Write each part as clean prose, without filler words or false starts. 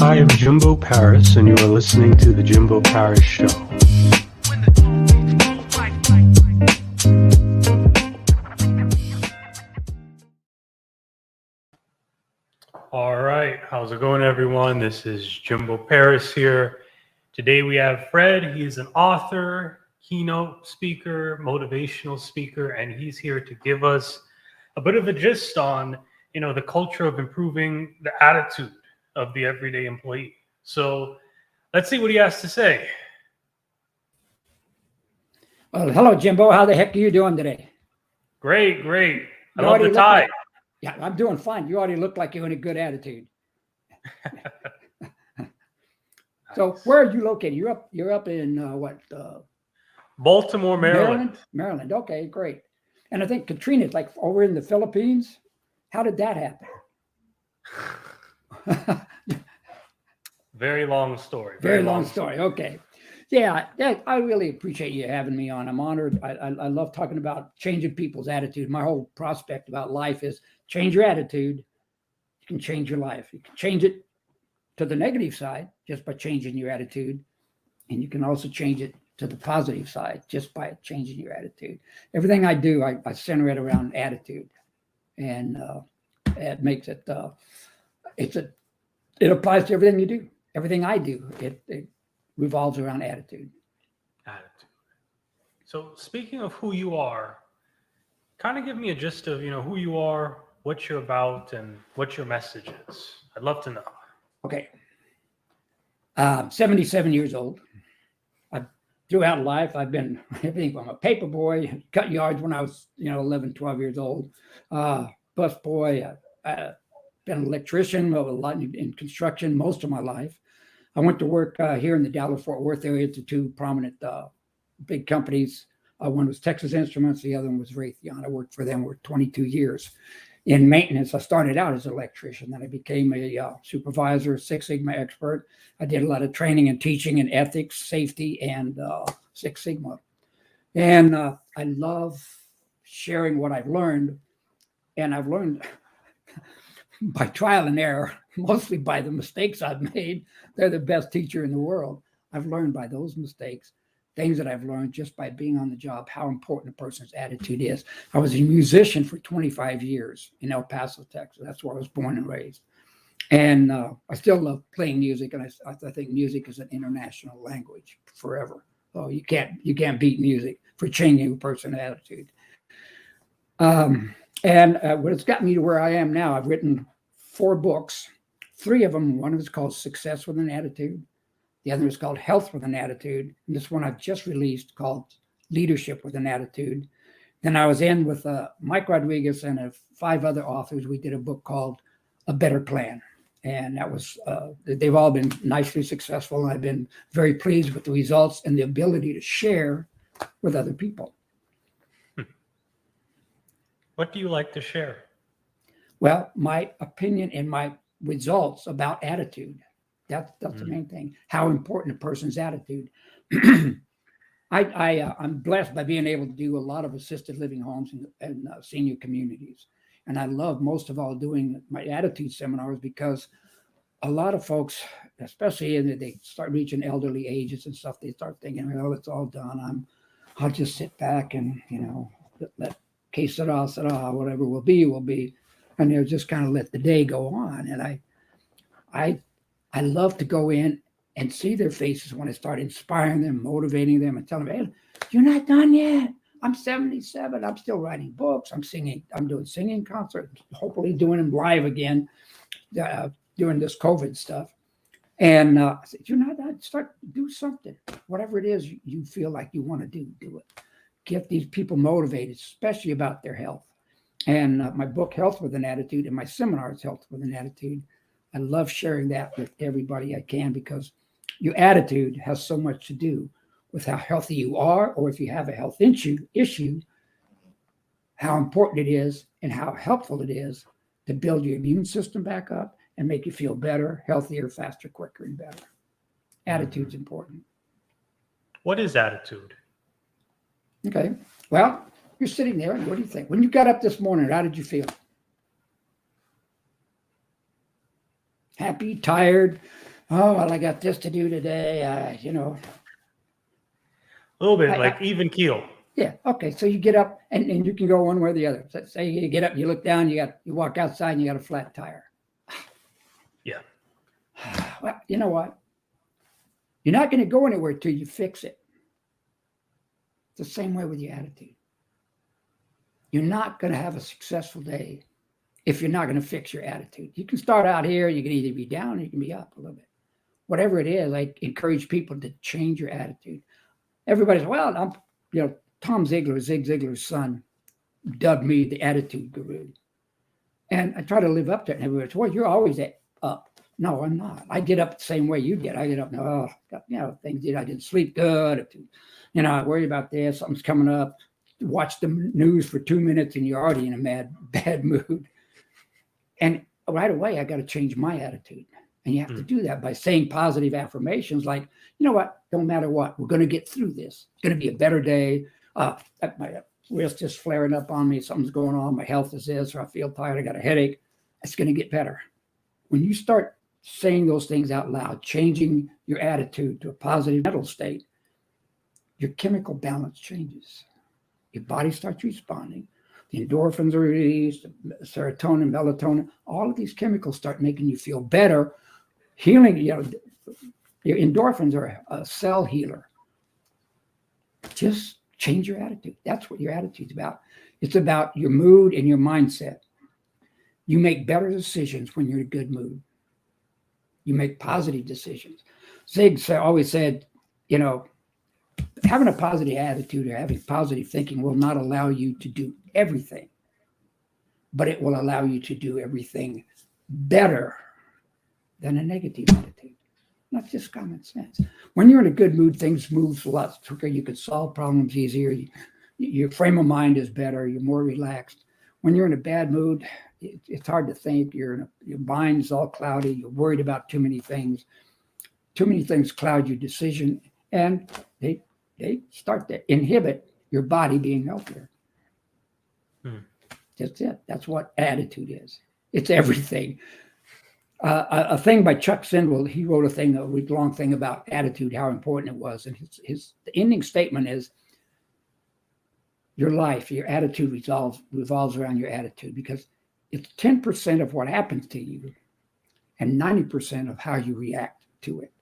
Hi, I'm Jimbo Paris, and you are listening to The Jimbo Paris Show. All right, how's it going, everyone? This is Jimbo Paris here. Today we have Fred. He's an author, keynote speaker, motivational speaker, and he's here to give us a bit of a gist on, the culture of improving the attitude of the everyday employee. So let's see what he has to say. Well, hello, Jimbo. How the heck are you doing today? Great. I love the tie. Yeah, I'm doing fine. You already look like you're in a good attitude. So where are you located? You're up in what? Baltimore, Maryland. Maryland. Okay, great. And I think Katrina's like over in the Philippines. How did that happen? Very long story. Very long story. Okay. Yeah, I really appreciate you having me on. I'm honored. I love talking about changing people's attitude. My whole prospect about life is change your attitude. You can change your life. You can change it to the negative side just by changing your attitude. And you can also change it to the positive side just by changing your attitude. Everything I do, I center it around attitude. And it makes it, it applies to everything you do. Everything I do, it revolves around attitude. So speaking of who you are, kind of give me a gist of, who you are, what you're about, and what your message is. I'd love to know. Okay. 77 years old. Throughout life, I've been everything from a paper boy, cut yards when I was, 11, 12 years old, bus boy, been an electrician, a lot in construction most of my life. I went to work here in the Dallas-Fort Worth area to two prominent big companies. One was Texas Instruments, the other one was Raytheon. I worked for them for 22 years. In maintenance, I started out as an electrician. Then I became a supervisor, Six Sigma expert. I did a lot of training and teaching in ethics, safety, and Six Sigma. And I love sharing what I've learned. And I've learned by trial and error, mostly by the mistakes I've made. They're the best teacher in the world. I've learned by those mistakes, things that I've learned just by being on the job, how important a person's attitude is. I was a musician for 25 years in El Paso, Texas. That's where I was born and raised. And I still love playing music. And I think music is an international language forever. So you can't beat music for changing a person's attitude. And what it's got me to where I am now, I've written 4 books, 3 of them. One is called Success with an Attitude. The other is called Health with an Attitude. And this one I've just released called Leadership with an Attitude. Then I was in with Mike Rodriguez and 5 other authors. We did a book called A Better Plan. And that was, they've all been nicely successful. And I've been very pleased with the results and the ability to share with other people. What do you like to share? Well, my opinion and my results about attitude. That's the main thing. How important a person's attitude. I'm blessed by being able to do a lot of assisted living homes and senior communities. And I love most of all doing my attitude seminars because a lot of folks, especially they start reaching elderly ages and stuff, they start thinking, well, it's all done. I'll just sit back and, let que sera, whatever will be. And they'll just kind of let the day go on. And I love to go in and see their faces when I start inspiring them, motivating them, and telling them, hey, you're not done yet. I'm 77. I'm still writing books. I'm singing. I'm doing singing concerts, hopefully doing them live again during this COVID stuff. And I said, you're not done. Do something. Whatever it is you feel like you want to do it. Get these people motivated, especially about their health. And my book, Health with an Attitude, and my seminars, Health with an Attitude, I love sharing that with everybody I can because your attitude has so much to do with how healthy you are, or if you have a health issue, how important it is and how helpful it is to build your immune system back up and make you feel better, healthier, faster, quicker, and better. Attitude's important. What is attitude? Okay. Well, you're sitting there. What do you think? When you got up this morning, how did you feel? Happy, tired, Oh, well, I got this to do today. A little bit I, like even keel. yeah. Okay. So you get up and you can go one way or the other. So say you get up, you look down, you walk outside and you got a flat tire. Yeah. Well, you know what? You're not going to go anywhere till you fix it. It's the same way with your attitude. You're not going to have a successful day if you're not going to fix your attitude. You can start out here, you can either be down or you can be up a little bit. Whatever it is, I encourage people to change your attitude. Everybody's, well, Tom Ziegler, Zig Ziglar's son, dubbed me the attitude guru. And I try to live up to it. And everybody's, well, you're always up. No, I'm not. I get up the same way you get. I get up and, things that I didn't sleep good. I worry about this. Something's coming up. Watch the news for 2 minutes and you're already in a bad mood. And right away, I got to change my attitude. And you have to do that by saying positive affirmations like, you know what, don't matter what, we're going to get through this. It's going to be a better day. My wrist is flaring up on me. Something's going on. My health is this, or I feel tired. I got a headache. It's going to get better. When you start saying those things out loud, changing your attitude to a positive mental state, your chemical balance changes. Your body starts responding. The endorphins are released, serotonin, melatonin, all of these chemicals start making you feel better. Healing, your endorphins are a cell healer. Just change your attitude. That's what your attitude's about. It's about your mood and your mindset. You make better decisions when you're in a good mood. You make positive decisions. Zig always said, having a positive attitude or having positive thinking will not allow you to do everything, but it will allow you to do everything better than a negative attitude. Not just common sense. When you're in a good mood, things move a lot quicker. You can solve problems easier. Your frame of mind is better. You're more relaxed. When you're in a bad mood, it's hard to think. Your mind's all cloudy. You're worried about too many things. Too many things cloud your decision, and they start to inhibit your body being healthier. That's it. That's what attitude is. It's everything. A thing by Chuck Swindoll, he wrote a week-long thing about attitude, how important it was. And the ending statement is, your life, your attitude revolves around your attitude, because it's 10% of what happens to you and 90% of how you react to it.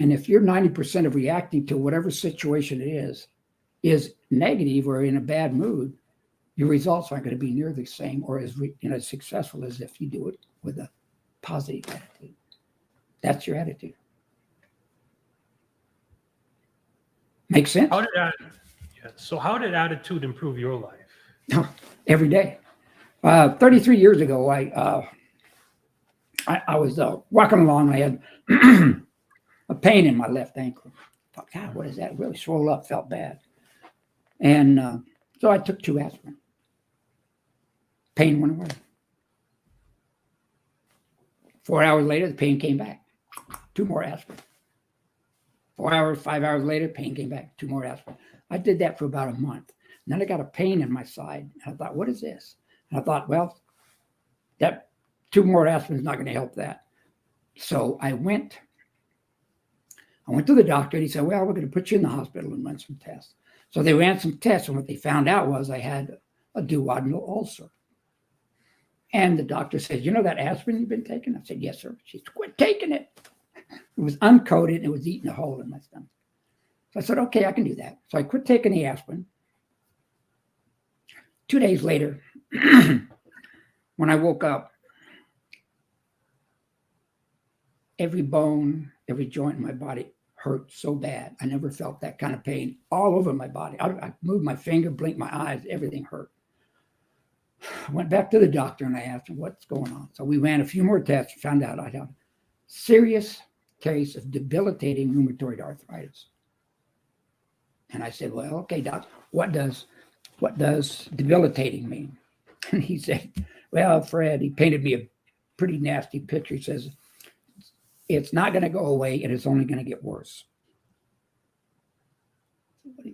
And if you're 90% of reacting to whatever situation it is negative or in a bad mood, your results aren't going to be near the same or as successful as if you do it with a positive attitude. That's your attitude. Make sense? How did attitude improve your life? Every day. 33 years ago, I was walking along. I had a pain in my left ankle. I thought, God, what is that? It really swelled up, felt bad. And so I took 2 aspirin. Pain went away. 4 hours later, the pain came back. 2 more aspirin. 5 hours later, pain came back. 2 more aspirin. I did that for about a month. And then I got a pain in my side. And I thought, what is this? And I thought, well, that 2 more aspirin is not going to help that. So I went to the doctor, and he said, well, we're going to put you in the hospital and run some tests. So they ran some tests, and what they found out was I had a duodenal ulcer. And the doctor said, that aspirin you've been taking? I said, yes, sir. She said, quit taking it. It was uncoated, and it was eating a hole in my stomach. So I said, okay, I can do that. So I quit taking the aspirin. 2 days later, when I woke up, every bone, every joint in my body hurt so bad. I never felt that kind of pain all over my body. I moved my finger, blinked my eyes, everything hurt. I went back to the doctor and I asked him, what's going on? So we ran a few more tests, found out I had a serious case of debilitating rheumatoid arthritis. And I said, well, okay, doc, what does debilitating mean? And he said, well, Fred, he painted me a pretty nasty picture. He says, it's not going to go away and it's only going to get worse.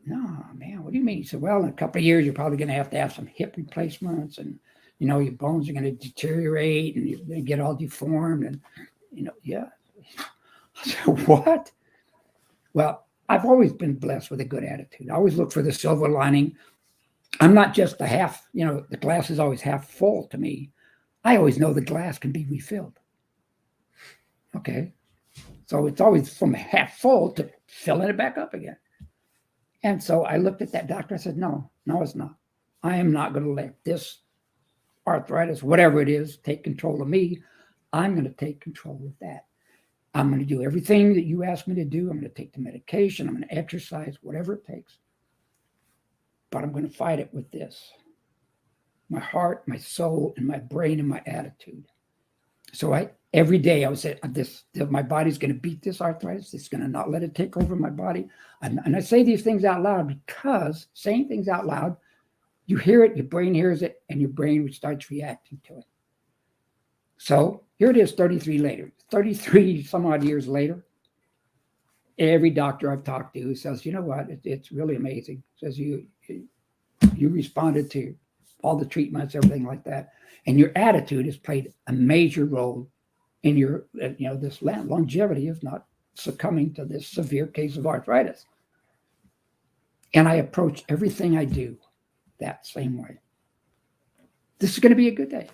No, man, what do you mean? He said, well, in a couple of years, you're probably going to have some hip replacements, and, your bones are going to deteriorate and you're going to get all deformed. And, yeah. I said, what? Well, I've always been blessed with a good attitude. I always look for the silver lining. I'm not just the glass is always half full to me. I always know the glass can be refilled. Okay. So it's always from half full to filling it back up again. And so I looked at that doctor. I said, no, it's not. I am not going to let this arthritis, whatever it is, take control of me. I'm going to take control of that. I'm going to do everything that you ask me to do. I'm going to take the medication. I'm going to exercise, whatever it takes. But I'm going to fight it with this. My heart, my soul, and my brain, and my attitude. So every day I would say, my body's going to beat this arthritis. It's going to not let it take over my body. And I say these things out loud because saying things out loud, you hear it, your brain hears it, and your brain starts reacting to it. So here it is 33 some odd years later. Every doctor I've talked to says, you know what, it's really amazing. Says you responded to all the treatments, everything like that. And your attitude has played a major role in your, this longevity of not succumbing to this severe case of arthritis. And I approach everything I do that same way. This is going to be a good day.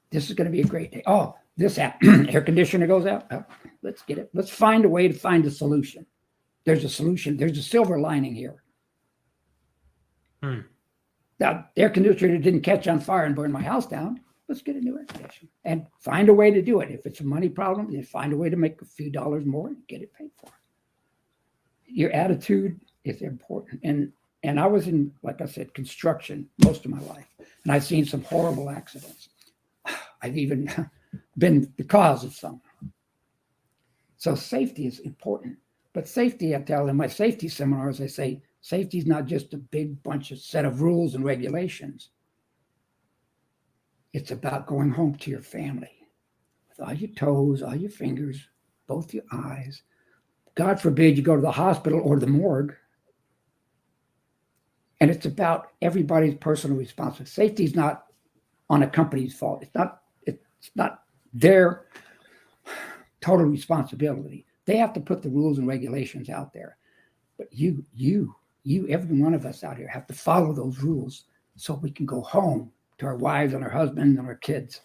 This is going to be a great day. Oh, this air conditioner goes out. Oh, let's get it. Let's find a way to find a solution. There's a solution. There's a silver lining here. Now, the air conditioner didn't catch on fire and burn my house down. Let's get a new air conditioner and find a way to do it. If it's a money problem, then find a way to make a few dollars more and get it paid for. Your attitude is important. And I was in, like I said, construction most of my life. And I've seen some horrible accidents. I've even been the cause of some. So safety is important. But safety, I tell in my safety seminars, I say, safety is not just a big bunch of set of rules and regulations. It's about going home to your family with all your toes, all your fingers, both your eyes. God forbid you go to the hospital or the morgue. And it's about everybody's personal responsibility. Safety is not on a company's fault. It's not their total responsibility. They have to put the rules and regulations out there. But you, every one of us out here have to follow those rules so we can go home to our wives and our husbands and our kids.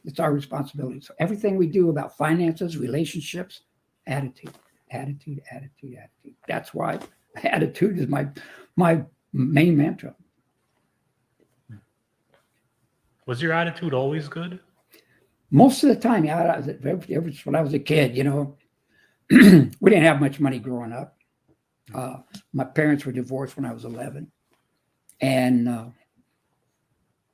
It's our responsibility. So everything we do about finances, relationships, attitude. That's why attitude is my main mantra. Was your attitude always good? Most of the time, yeah. When I was a kid, we didn't have much money growing up. My parents were divorced when I was 11. And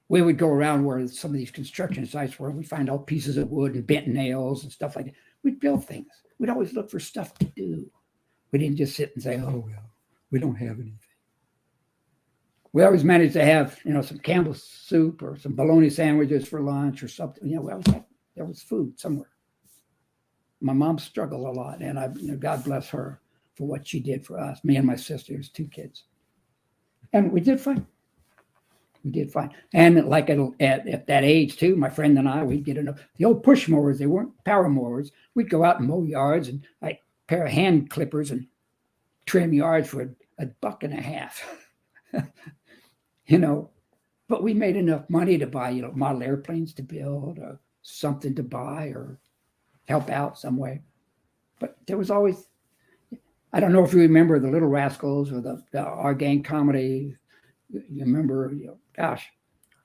we would go around where some of these construction sites were. We find all pieces of wood and bent nails and stuff like that. We'd build things. We'd always look for stuff to do. We didn't just sit and say, oh, well, we don't have anything. We always managed to have, some Campbell's soup or some bologna sandwiches for lunch or something. There was food somewhere. My mom struggled a lot, and God bless her for what she did for us, me and my sisters, 2 kids. And we did fine. And like at that age too, my friend and I, we'd get the old push mowers. They weren't power mowers. We'd go out and mow yards and like a pair of hand clippers and trim yards for $1.50. But we made enough money to buy, model airplanes to build or something to buy or help out some way. But there was always, I don't know if you remember the Little Rascals or the Our Gang comedy. You remember,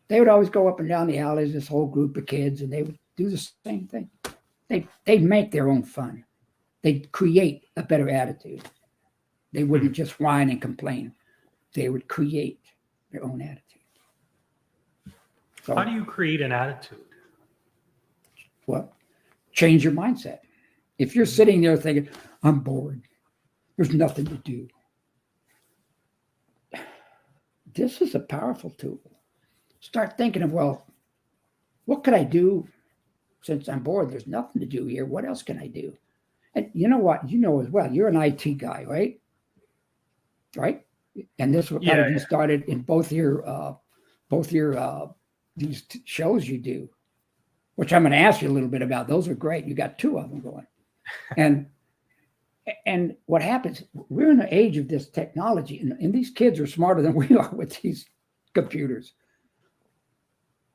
they would always go up and down the alleys, this whole group of kids, and they would do the same thing. They'd make their own fun. They'd create a better attitude. They wouldn't just whine and complain. They would create their own attitude. So, how do you create an attitude? What? Change your mindset. If you're sitting there thinking, I'm bored, there's nothing to do. This is a powerful tool. Start thinking of, well, what could I do since I'm bored? There's nothing to do here. What else can I do? And you know what? You know as well, you're an IT guy, right? Right? And this was kind of you started in both your these shows you do, which I'm going to ask you a little bit about. Those are great. You got 2 of them going. And what happens, we're in the age of this technology, and these kids are smarter than we are with these computers.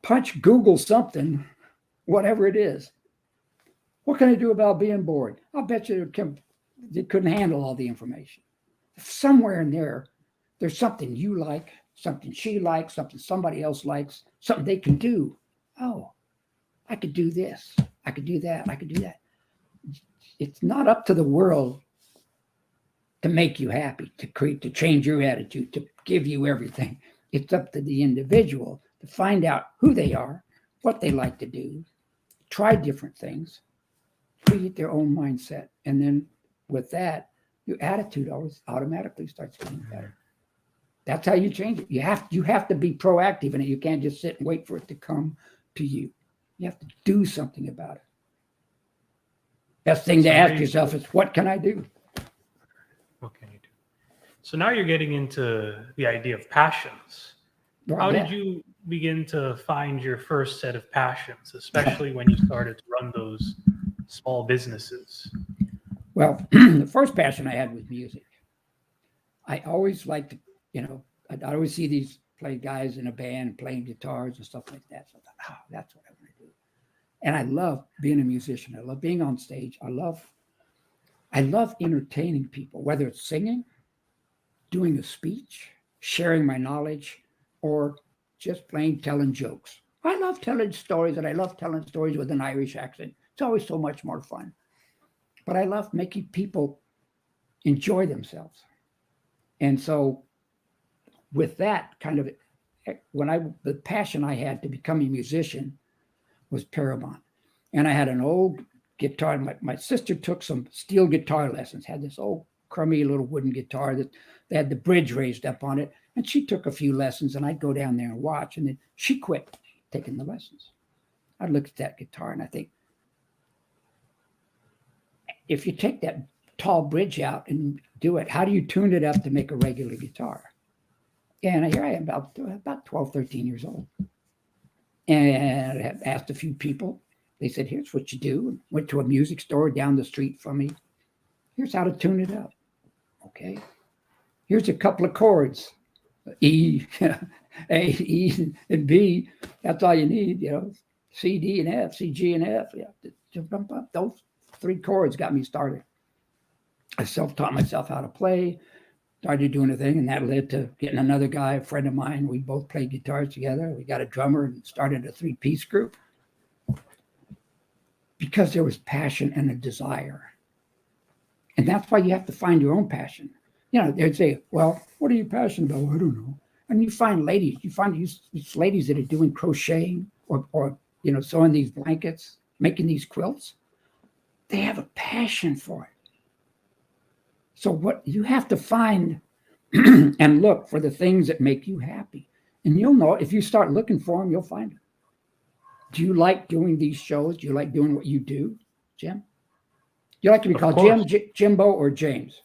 Punch Google something, whatever it is. What can I do about being bored? I'll bet you they couldn't handle all the information. Somewhere in there, there's something you like, something she likes, something somebody else likes, something they can do. Oh, I could do this. I could do that. I could do that. It's not up to the world to make you happy, to change your attitude, to give you everything. It's up to the individual to find out who they are, what they like to do, try different things, create their own mindset. And then with that, your attitude always automatically starts getting better. That's how you change it. You have to be proactive in it. You can't just sit and wait for it to come to you. You have to do something about it. Best thing to ask yourself is, what can I do? What can you do? So now you're getting into the idea of passions. How did you begin to find your first set of passions, especially when you started to run those small businesses? Well, the first passion I had was music. I always liked to, I'd always see these guys in a band playing guitars and stuff like that. So I thought, that's what I want to do. And I love being a musician. I love being on stage. I love entertaining people, whether it's singing, doing a speech, sharing my knowledge, or just plain telling jokes. I love telling stories, and I love telling stories with an Irish accent. It's always so much more fun. But I love making people enjoy themselves. And so with that kind of, the passion I had to become a musician was paramount. And I had an old guitar. My sister took some steel guitar lessons, had this old crummy little wooden guitar that they had the bridge raised up on it. And she took a few lessons, and I'd go down there and watch. And then she quit taking the lessons. I'd look at that guitar and I think, if you take that tall bridge out and do it, how do you tune it up to make a regular guitar? And here I am, about 12, 13 years old. And I had asked a few people. They said, here's what you do. Went to a music store down the street from me. Here's how to tune it up. Okay. Here's a couple of chords. E, A, E, and B. That's all you need, C, D, and F, C, G, and F. Yeah. Those 3 chords got me started. I self-taught myself how to play, started doing a thing, and that led to getting another guy, a friend of mine. We both played guitars together. We got a drummer and started a 3-piece group because there was passion and a desire. And that's why you have to find your own passion. They'd say, well, what are you passionate about? I don't know. And you find these ladies that are doing crocheting or sewing these blankets, making these quilts. They have a passion for it. So what you have to find and look for the things that make you happy. And you'll know, if you start looking for them, you'll find them. Do you like doing these shows? Do you like doing what you do, Jim? Do you like to be called Jim, Jimbo, or James?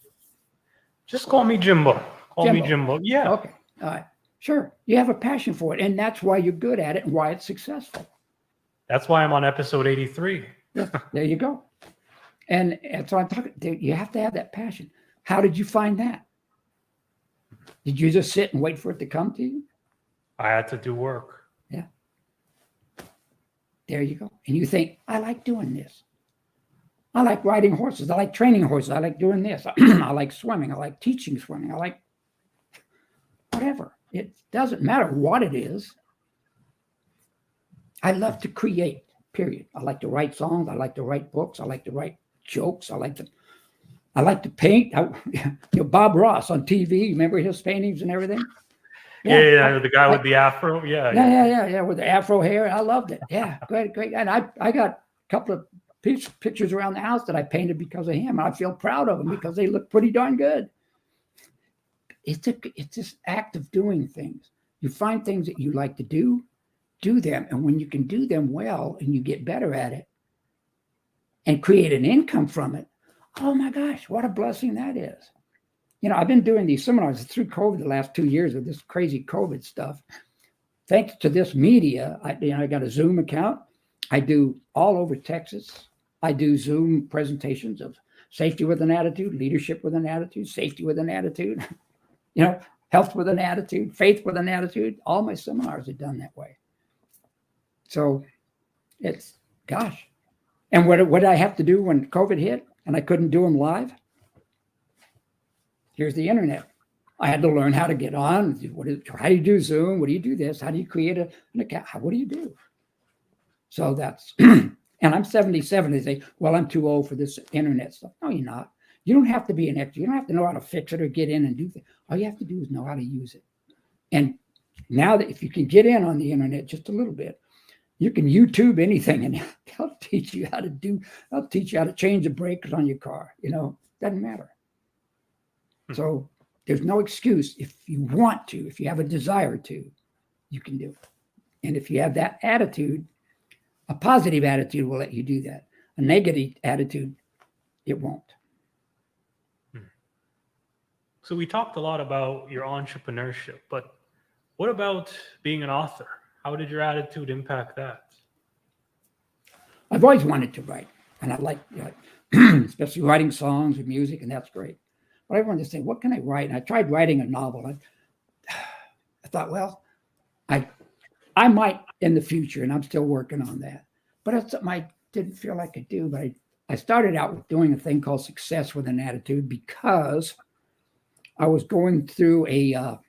Just call me Jimbo. Call me Jimbo. Yeah. Okay. All right. Sure. You have a passion for it. And that's why you're good at it and why it's successful. That's why I'm on episode 83. Yeah, there you go. And so I'm talking, you have to have that passion. How did you find that? Did you just sit and wait for it to come to you? I had to do work. Yeah. There you go. And you think, I like doing this. I like riding horses. I like training horses. I like doing this. I like swimming. I like teaching swimming. I like whatever. It doesn't matter what it is. I love to create, period. I like to write songs. I like to write books. I like to write jokes. I like to paint. Bob Ross on TV. Remember his paintings and everything? Yeah, the guy with the afro. Yeah, with the afro hair. I loved it. Yeah, great. And I got a couple of pictures around the house that I painted because of him. I feel proud of them because they look pretty darn good. It's this act of doing things. You find things that you like to do them. And when you can do them well and you get better at it and create an income from it, oh my gosh, what a blessing that is. I've been doing these seminars through COVID the last 2 years with this crazy COVID stuff. Thanks to this media, I got a Zoom account. I do all over Texas. I do Zoom presentations of safety with an attitude, leadership with an attitude, safety with an attitude, health with an attitude, faith with an attitude. All my seminars are done that way. So it's, gosh. And what did I have to do when COVID hit and I couldn't do them live? Here's the internet. I had to learn how to get on. How do you do Zoom? What do you do this? How do you create an account? What do you do? So that's, and I'm 77. They say, well, I'm too old for this internet stuff. No, you're not. You don't have to be an expert. You don't have to know how to fix it or get in and do things. All you have to do is know how to use it. And now that if you can get in on the internet just a little bit, you can YouTube anything and they'll teach you how to change the brakes on your car. Doesn't matter. So there's no excuse. If you want to, if you have a desire to, you can do it. And if you have that attitude, a positive attitude will let you do that. A negative attitude, it won't. So we talked a lot about your entrepreneurship, but what about being an author? How did your attitude impact that? I've always wanted to write, and I like, especially writing songs and music, and that's great. But I wanted to say, what can I write? And I tried writing a novel. I thought, well, I might in the future, and I'm still working on that. But that's something I didn't feel I could do. But I started out with doing a thing called Success with an Attitude because I was going through a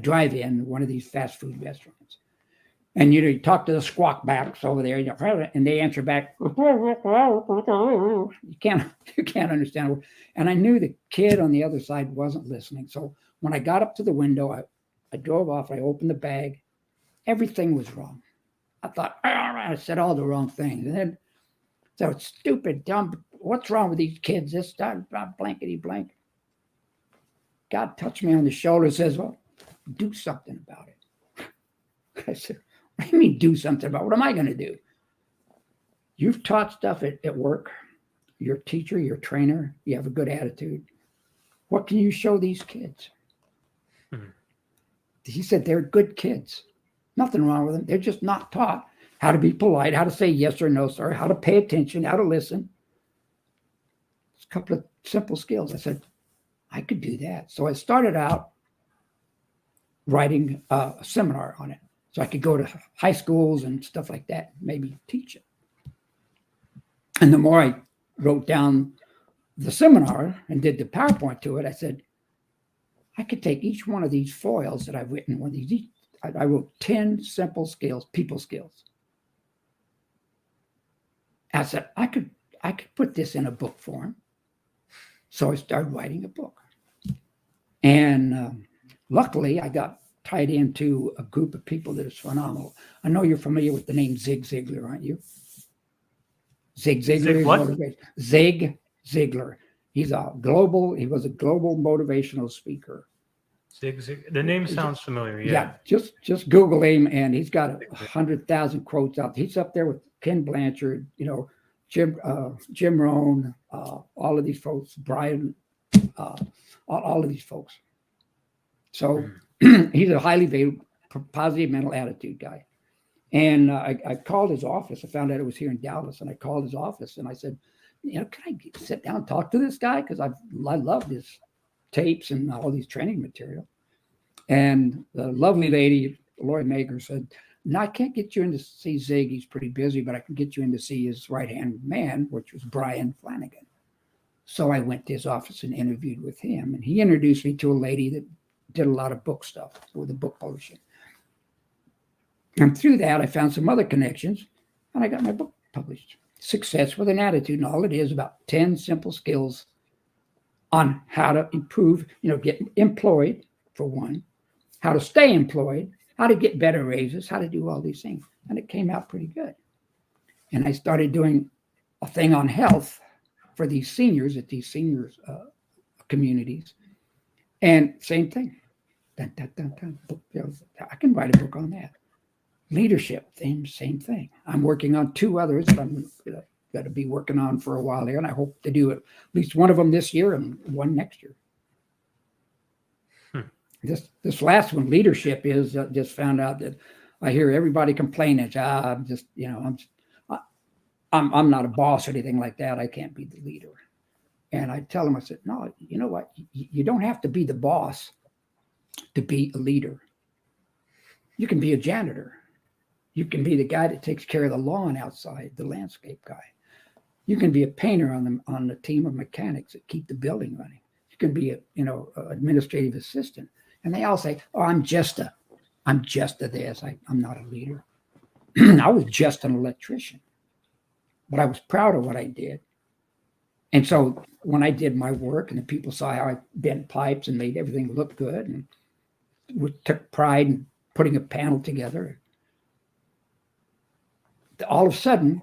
drive-in, one of these fast food restaurants. And you talk to the squawk backs over there, and they answer back. You can't understand. And I knew the kid on the other side wasn't listening. So when I got up to the window, I drove off. I opened the bag. Everything was wrong. I thought, I said all the wrong things. And then, so it's stupid, dumb. What's wrong with these kids? This blankety blank. God touched me on the shoulder and says, well, do something about it. I said, what do you mean do something about it? What am I going to do? You've taught stuff at work. You're a teacher, you're a trainer, you have a good attitude. What can you show these kids? He said, they're good kids. Nothing wrong with them. They're just not taught how to be polite, how to say yes or no, sir, how to pay attention, how to listen. It's a couple of simple skills. I said, I could do that. So I started out writing a seminar on it. So I could go to high schools and stuff like that, maybe teach it. And the more I wrote down the seminar and did the PowerPoint to it, I said, I could take each one of these foils that I've written, I wrote 10 simple skills, people skills. I said, I could put this in a book form. So I started writing a book. And luckily, I got tied into a group of people that is phenomenal. I know you're familiar with the name Zig Ziglar, aren't you? Zig Ziglar. Zig Ziglar. He was a global motivational speaker. The name sounds familiar. Yeah, just Google him, and he's got 100,000 quotes out. He's up there with Ken Blanchard, Jim Rohn, all of these folks, Brian, all of these folks. So he's a highly valued, positive mental attitude guy. And I called his office. I found out it was here in Dallas, and I called his office, and I said, can I sit down and talk to this guy? Because I love his tapes and all these training material. And the lovely lady, Lori Mager, said, no, I can't get you in to see Zig. He's pretty busy, but I can get you in to see his right-hand man, which was Brian Flanagan. So I went to his office and interviewed with him. And he introduced me to a lady that did a lot of book stuff with the book publishing. And through that, I found some other connections, and I got my book published. Success with an Attitude. And all it is about 10 simple skills on how to improve, get employed, for one, how to stay employed, how to get better raises, how to do all these things. And it came out pretty good. And I started doing a thing on health for these seniors at these seniors communities. And same thing. Dun, dun, dun, dun. I can write a book on that. Leadership, same thing. I'm working on 2 others that I'm going to be working on for a while here, and I hope to do at least one of them this year and one next year. This last one, leadership, is just found out that I hear everybody complaining. I'm not a boss or anything like that. I can't be the leader. And I tell them, I said, no, you know what? You don't have to be the boss to be a leader. You can be a janitor. You can be the guy that takes care of the lawn outside, the landscape guy. You can be a painter on the team of mechanics that keep the building running. You can be a administrative assistant. And they all say, "Oh, I'm just a this. I'm not a leader." I was just an electrician, but I was proud of what I did. And so when I did my work and the people saw how I bent pipes and made everything look good, and we took pride in putting a panel together, all of a sudden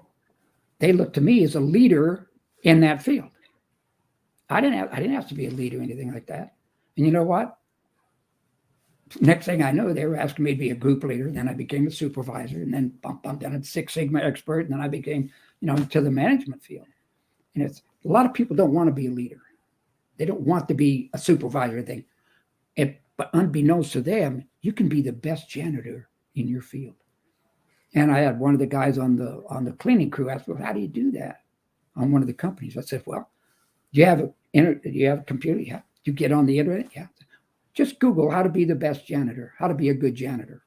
they looked to me as a leader in that field. I didn't have to be a leader or anything like that. And you know what? Next thing I know, they were asking me to be a group leader. Then I became a supervisor, and then then a Six Sigma expert, and then I became, to the management field. And it's a lot of people don't want to be a leader. They don't want to be a supervisor thing. But unbeknownst to them, you can be the best janitor in your field. And I had one of the guys on the cleaning crew ask, "Well, how do you do that on one of the companies?" I said, "Well, do you have a computer? Yeah. Do you get on the internet? Yeah. Just Google how to be the best janitor, how to be a good janitor."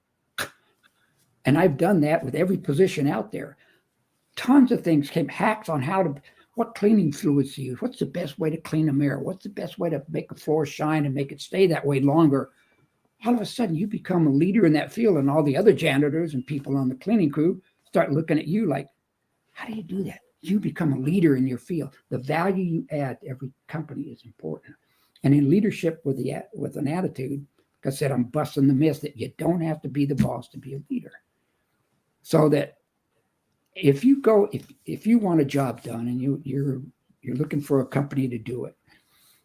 And I've done that with every position out there. Tons of things hacks on what cleaning fluids to use. What's the best way to clean a mirror? What's the best way to make a floor shine and make it stay that way longer? All of a sudden, you become a leader in that field, and all the other janitors and people on the cleaning crew start looking at you like, "How do you do that?" You become a leader in your field. The value you add to every company is important. And in leadership with an attitude, like I said, I'm busting the myth that you don't have to be the boss to be a leader. So that if you want a job done and you're looking for a company to do it,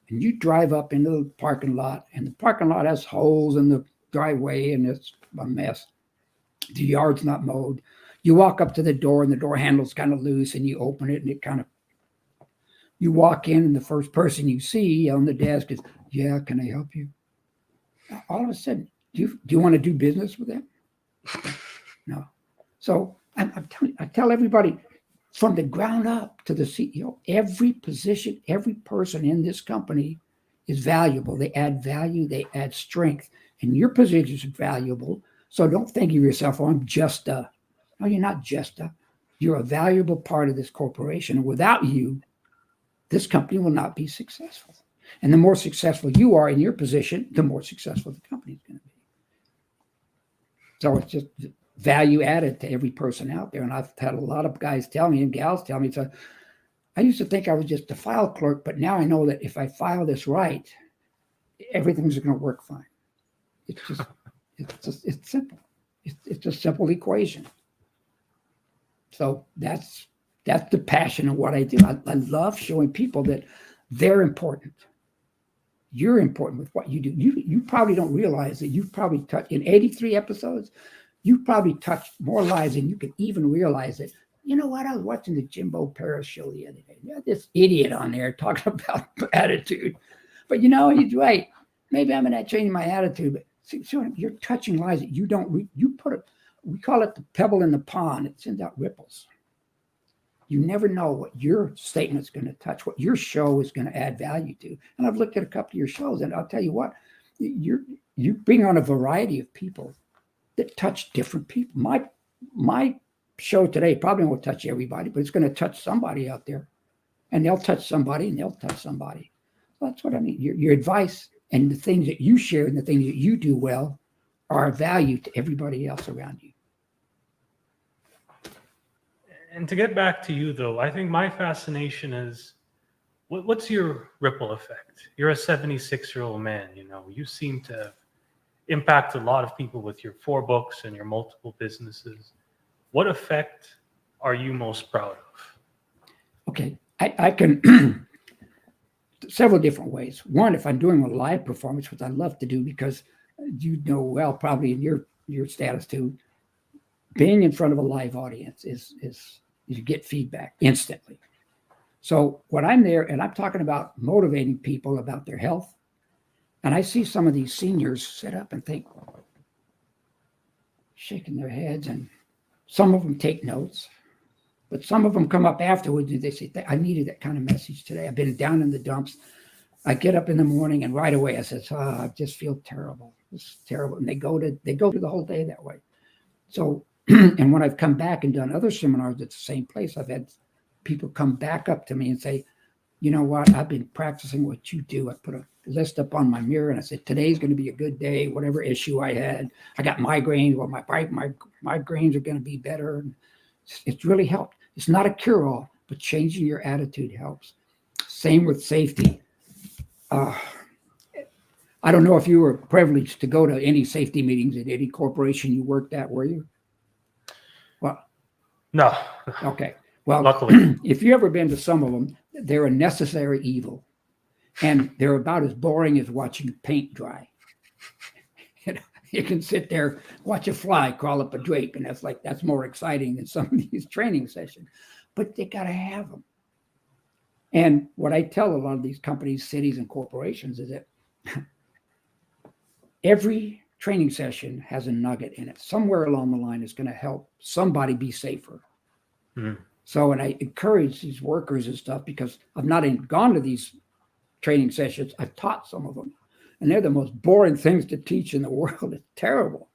and you drive up into the parking lot, and the parking lot has holes in the driveway and it's a mess. The yard's not mowed. You walk up to the door and the door handle's kind of loose, and you open it and you walk in, and the first person you see on the desk is, "Yeah, can I help you?" All of a sudden, do you want to do business with them? No. So I tell everybody from the ground up to the CEO, every position, every person in this company is valuable. They add value, they add strength, and your position is valuable. So don't think of yourself, "Oh, I'm just a." No, you're not just a. You're a valuable part of this corporation. And without you, this company will not be successful. And the more successful you are in your position, the more successful the company is going to be. So it's just value added to every person out there. And I've had a lot of guys tell me and gals tell me, so I used to think I was just a file clerk, but now I know that if I file this right, everything's going to work fine. It's simple. It's a simple equation. So that's the passion of what I do. I love showing people that they're important. You're important with what you do. You probably don't realize that you've probably touched, in 83 episodes, you've probably touched more lives than you can even realize it. You know what? I was watching the Jimbo Paris show the other day. There's this idiot on there talking about attitude. But he's right. Maybe I'm not changing my attitude, but see, you're touching lives that you don't, we call it the pebble in the pond. It sends out ripples. You never know what your statement's going to touch, what your show is going to add value to. And I've looked at a couple of your shows, and I'll tell you what, you bring on a variety of people that touch different people. My show today probably won't touch everybody, but it's going to touch somebody out there, and they'll touch somebody, and they'll touch somebody. So that's what I mean. Your advice and the things that you share and the things that you do well are of value to everybody else around you. And to get back to you, though, I think my fascination is, what's your ripple effect? You're a 76-year-old man, you seem to impact a lot of people with your 4 books and your multiple businesses. What effect are you most proud of? Okay, I can several different ways. One, if I'm doing a live performance, which I love to do because well, probably in your status too, being in front of a live audience is you get feedback instantly. So when I'm there and I'm talking about motivating people about their health, and I see some of these seniors sit up and think, shaking their heads, and some of them take notes. But some of them come up afterwards and they say, I needed that kind of message today. I've been down in the dumps. I get up in the morning and right away I says, I just feel terrible. It's terrible. And they go through the whole day that way. So, and when I've come back and done other seminars at the same place, I've had people come back up to me and say, you know what, I've been practicing what you do. I put a list up on my mirror and I said, today's going to be a good day, whatever issue I had. I got migraines. Well, my migraines are going to be better. It's really helped. It's not a cure-all, but changing your attitude helps. Same with safety. I don't know if you were privileged to go to any safety meetings at any corporation you worked at, were you? Well, No. okay. Well, Luckily. if you've ever been to some of them, they're a necessary evil. And they're about as boring as watching paint dry. You can sit there, watch a fly crawl up a drape, and that's more exciting than some of these training sessions. But they got to have them. And what I tell a lot of these companies, cities, and corporations is that every training session has a nugget in it. Somewhere along the line is going to help somebody be safer. Mm-hmm. So, and I encourage these workers and stuff because I've not even gone to these training sessions. I've taught some of them, and they're the most boring things to teach in the world. It's terrible.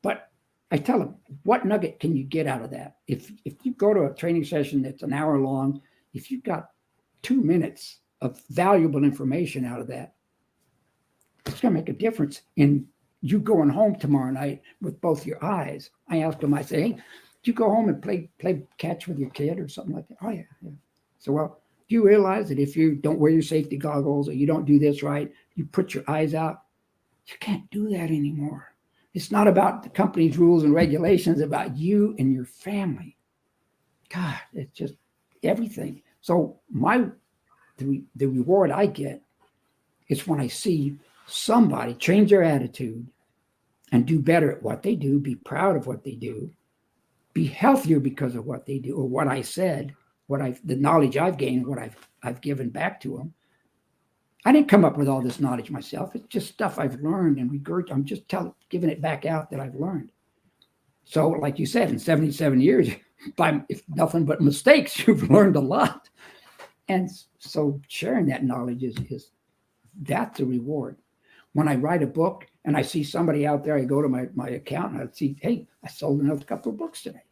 But I tell them, what nugget can you get out of that? If you go to a training session that's an hour long, if you've got 2 minutes of valuable information out of that, it's going to make a difference in you going home tomorrow night with both your eyes. I ask them, I say, hey, do you go home and play catch with your kid or something like that? Oh, yeah. So, well, do you realize that if you don't wear your safety goggles or you don't do this right, you put your eyes out? You can't do that anymore. It's not about the company's rules and regulations, it's about you and your family. God, it's just everything. So the reward I get is when I see somebody change their attitude and do better at what they do, be proud of what they do, be healthier because of what they do or what I said, the knowledge I've gained, what I've given back to them. I didn't come up with all this knowledge myself. It's just stuff I've learned and I'm just giving it back out that I've learned. So, like you said, in 77 years, if nothing but mistakes, you've learned a lot. And so sharing that knowledge that's a reward. When I write a book and I see somebody out there, I go to my account and I see, hey, I sold another couple of books today.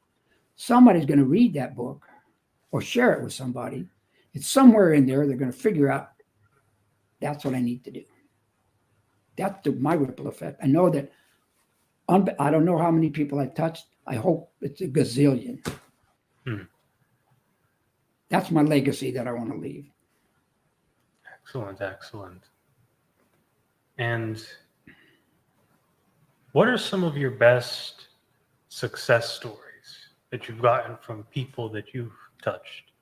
Somebody's going to read that book or share it with somebody. It's somewhere in there. They're going to figure out that's what I need to do. That's my ripple effect. I know that I don't know how many people I've touched. I hope it's a gazillion. That's my legacy that I want to leave. Excellent. And what are some of your best success stories that you've gotten from people that you've touched?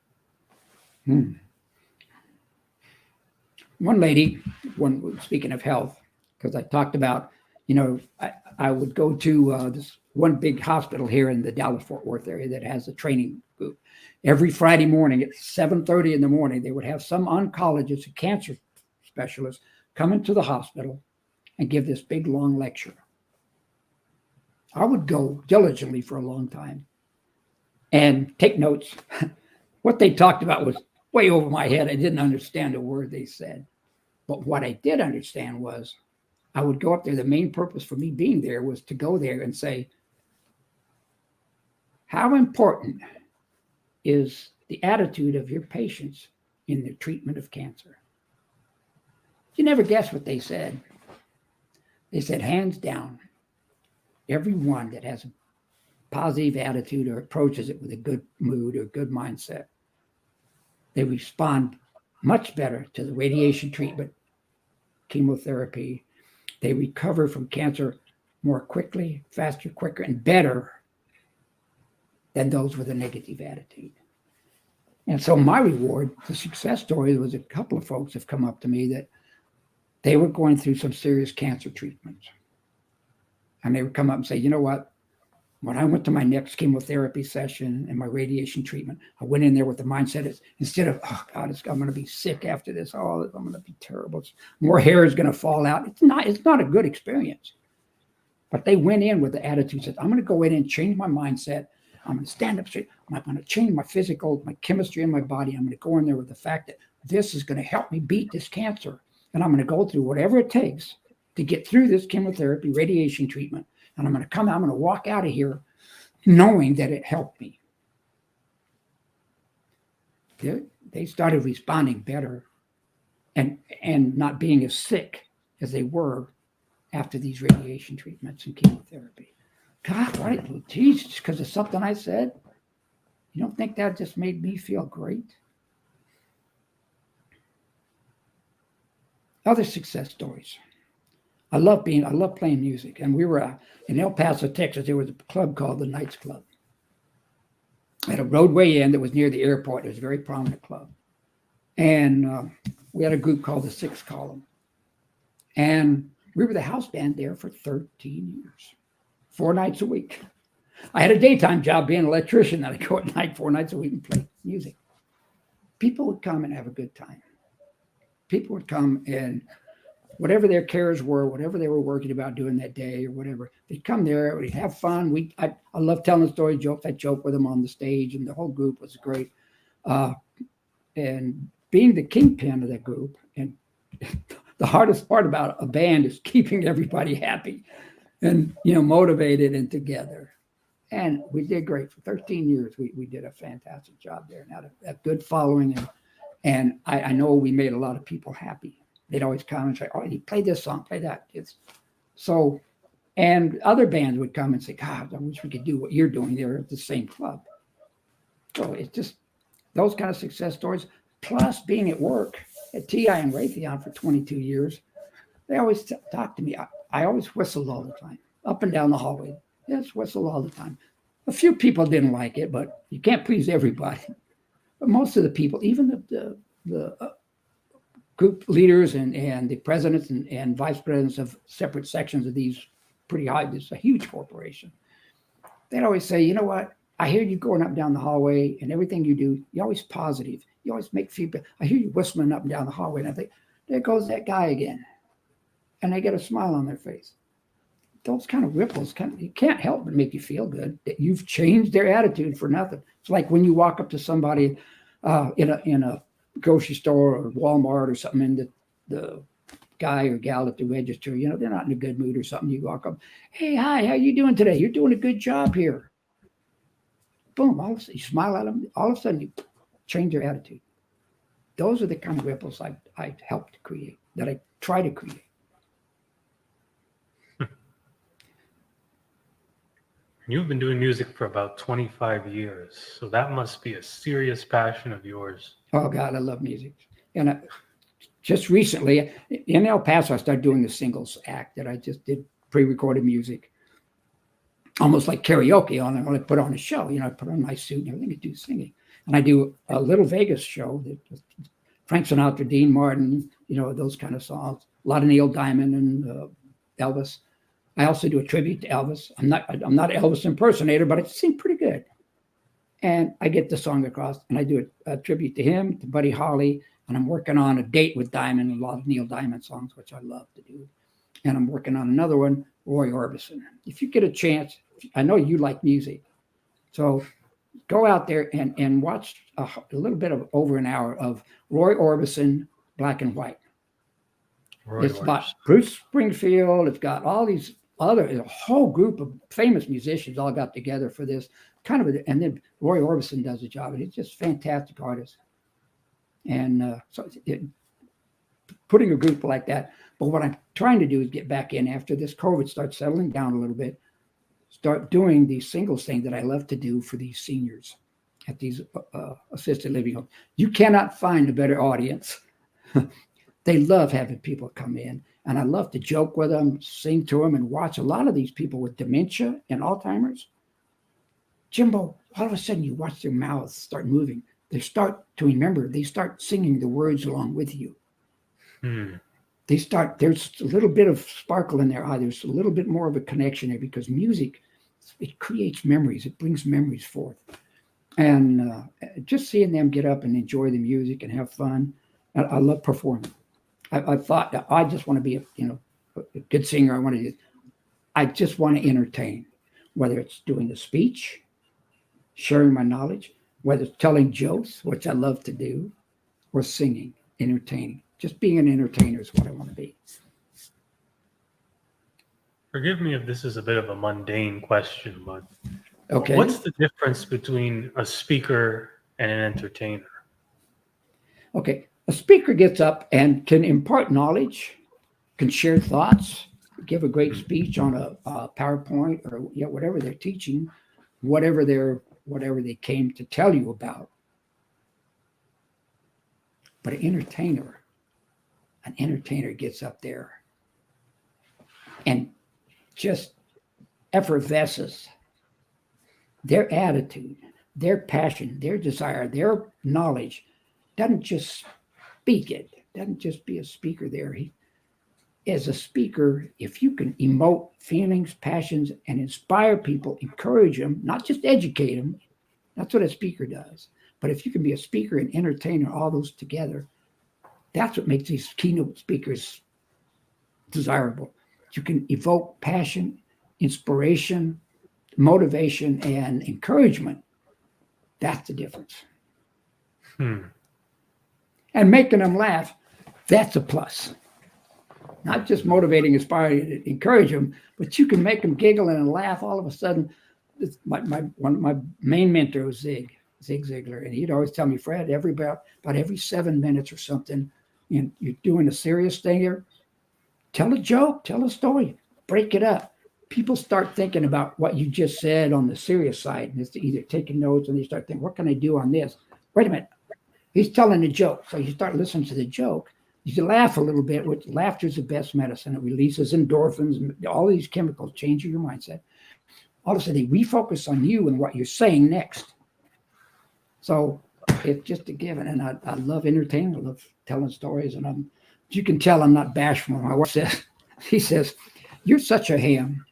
One lady, speaking of health, because I talked about, I would go to this one big hospital here in the Dallas-Fort Worth area that has a training group. Every Friday morning at 7:30 in the morning, they would have some oncologist, a cancer specialist, come into the hospital and give this big, long lecture. I would go diligently for a long time and take notes. What they talked about was way over my head. I didn't understand a word they said. But what I did understand was I would go up there. The main purpose for me being there was to go there and say, how important is the attitude of your patients in the treatment of cancer? You never guess what they said. They said, hands down, everyone that has a positive attitude or approaches it with a good mood or good mindset, they respond much better to the radiation treatment, chemotherapy. They recover from cancer more quickly, faster, quicker, and better than those with a negative attitude. And so my reward, the success story, was a couple of folks have come up to me that they were going through some serious cancer treatments. And they would come up and say, you know what? When I went to my next chemotherapy session and my radiation treatment, I went in there with the mindset is instead of, oh God, I'm going to be sick after this. Oh, I'm going to be terrible. More hair is going to fall out. It's not a good experience. But they went in with the attitude that I'm going to go in and change my mindset. I'm going to stand up straight. I'm going to change my physical, my chemistry in my body. I'm going to go in there with the fact that this is going to help me beat this cancer. And I'm going to go through whatever it takes to get through this chemotherapy, radiation treatment. And I'm going to I'm going to walk out of here knowing that it helped me. They started responding better and not being as sick as they were after these radiation treatments and chemotherapy. God, what? Geez, just because of something I said? You don't think that just made me feel great? Other success stories. I love playing music. And we were in El Paso, Texas. There was a club called the Knights Club. At a roadway inn that was near the airport. It was a very prominent club. And we had a group called the Sixth Column. And we were the house band there for 13 years, 4 nights a week. I had a daytime job being an electrician that I go at night 4 nights a week and play music. People would come and have a good time. People would come and whatever their cares were, whatever they were working about doing that day or whatever, they'd come there, we'd have fun. I love telling story jokes. I joke with them on the stage, and the whole group was great. And being the kingpin of that group, and the hardest part about a band is keeping everybody happy and, motivated and together. And we did great for 13 years. We did a fantastic job there and had a good following. And I know we made a lot of people happy. They'd always come and say, "Oh, you play this song, play that." And other bands would come and say, "God, I wish we could do what you're doing there at the same club." So it's just those kind of success stories, plus being at work at TI and Raytheon for 22 years. They always talk to me. I always whistled all the time, up and down the hallway. Just whistled all the time. A few people didn't like it, but you can't please everybody. But most of the people, even the group leaders and the presidents and vice presidents of separate sections of these pretty high, this is a huge corporation. They'd always say, "You know what? I hear you going up and down the hallway and everything you do, you're always positive. You always make feedback. I hear you whistling up and down the hallway." And I think, there goes that guy again. And they get a smile on their face. Those kind of ripples, you can't help but make you feel good that you've changed their attitude for nothing. It's like when you walk up to somebody in a grocery store or Walmart or something, and the guy or gal at the register, they're not in a good mood or something. You walk up, "Hey, hi, how you doing today? You're doing a good job here." Boom, all of a sudden you smile at them. All of a sudden you change their attitude. Those are the kind of ripples I help to create, that I try to create. You've been doing music for about 25 years, so that must be a serious passion of yours. Oh, God, I love music. And just recently, in El Paso, I started doing the singles act that I just did pre-recorded music, almost like karaoke on it. When I put on a show, I put on my suit and everything, I do singing. And I do a little Vegas show that Frank Sinatra, Dean Martin, those kind of songs. A lot of Neil Diamond and Elvis. I also do a tribute to Elvis. I'm not an Elvis impersonator, but I sing pretty good. And I get the song across, and I do a tribute to him, to Buddy Holly, and I'm working on a date with Diamond, a lot of Neil Diamond songs, which I love to do. And I'm working on another one, Roy Orbison. If you get a chance, I know you like music, so go out there and watch a little bit of over an hour of Roy Orbison, Black and White. It's got Bruce Springfield. It's got all these a whole group of famous musicians all got together for this and then Roy Orbison does the job, and it's just fantastic artist. And putting a group like that. But what I'm trying to do is get back in after this COVID starts settling down a little bit, start doing these singles thing that I love to do for these seniors at these assisted living homes. You cannot find a better audience. They love having people come in, and I love to joke with them, sing to them, and watch a lot of these people with dementia and Alzheimer's. Jimbo, all of a sudden you watch their mouths start moving. They start to remember. They start singing the words along with you. There's a little bit of sparkle in their eye. There's a little bit more of a connection there because music, it creates memories. It brings memories forth. And just seeing them get up and enjoy the music and have fun. I love performing. I thought that I just want to be a good singer. I just want to entertain, whether it's doing the speech, sharing my knowledge, whether it's telling jokes, which I love to do, or singing, entertaining. Just being an entertainer is what I want to be. Forgive me if this is a bit of a mundane question, but Okay. what's the difference between a speaker and an entertainer? Okay. A speaker gets up and can impart knowledge, can share thoughts, give a great speech on a PowerPoint or whatever they're teaching, whatever they came to tell you about. But an entertainer gets up there and just effervesces their attitude, their passion, their desire, their knowledge. Doesn't just speak it, doesn't just be a speaker there. As a speaker, if you can emote feelings, passions, and inspire people, encourage them, not just educate them, that's what a speaker does. But if you can be a speaker and entertainer, all those together, that's what makes these keynote speakers desirable. You can evoke passion, inspiration, motivation, and encouragement. That's the difference. And making them laugh, that's a plus. Not just motivating, inspiring, encourage them, but you can make them giggle and laugh all of a sudden. One of my main mentors was Zig Ziglar, and he'd always tell me, Fred, about every 7 minutes or something, you're doing a serious thing here, tell a joke, tell a story, break it up. People start thinking about what you just said on the serious side, and it's either taking notes, and they start thinking, what can I do on this? Wait a minute, he's telling a joke. So you start listening to the joke. You laugh a little bit, which laughter is the best medicine. It releases endorphins, all these chemicals change your mindset. All of a sudden, they refocus on you and what you're saying next. So it's just a given. And I love entertaining. I love telling stories. And you can tell I'm not bashful. My wife says, she says, you're such a ham.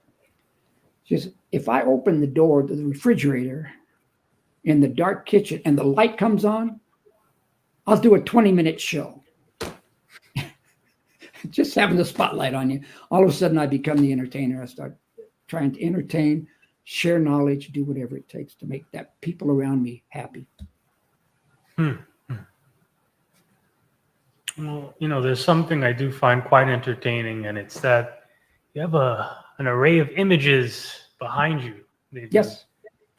She says, if I open the door to the refrigerator in the dark kitchen and the light comes on, I'll do a 20-minute show. Just having the spotlight on you. All of a sudden, I become the entertainer. I start trying to entertain, share knowledge, do whatever it takes to make that people around me happy. Well, there's something I do find quite entertaining, and it's that you have an array of images behind you. They've been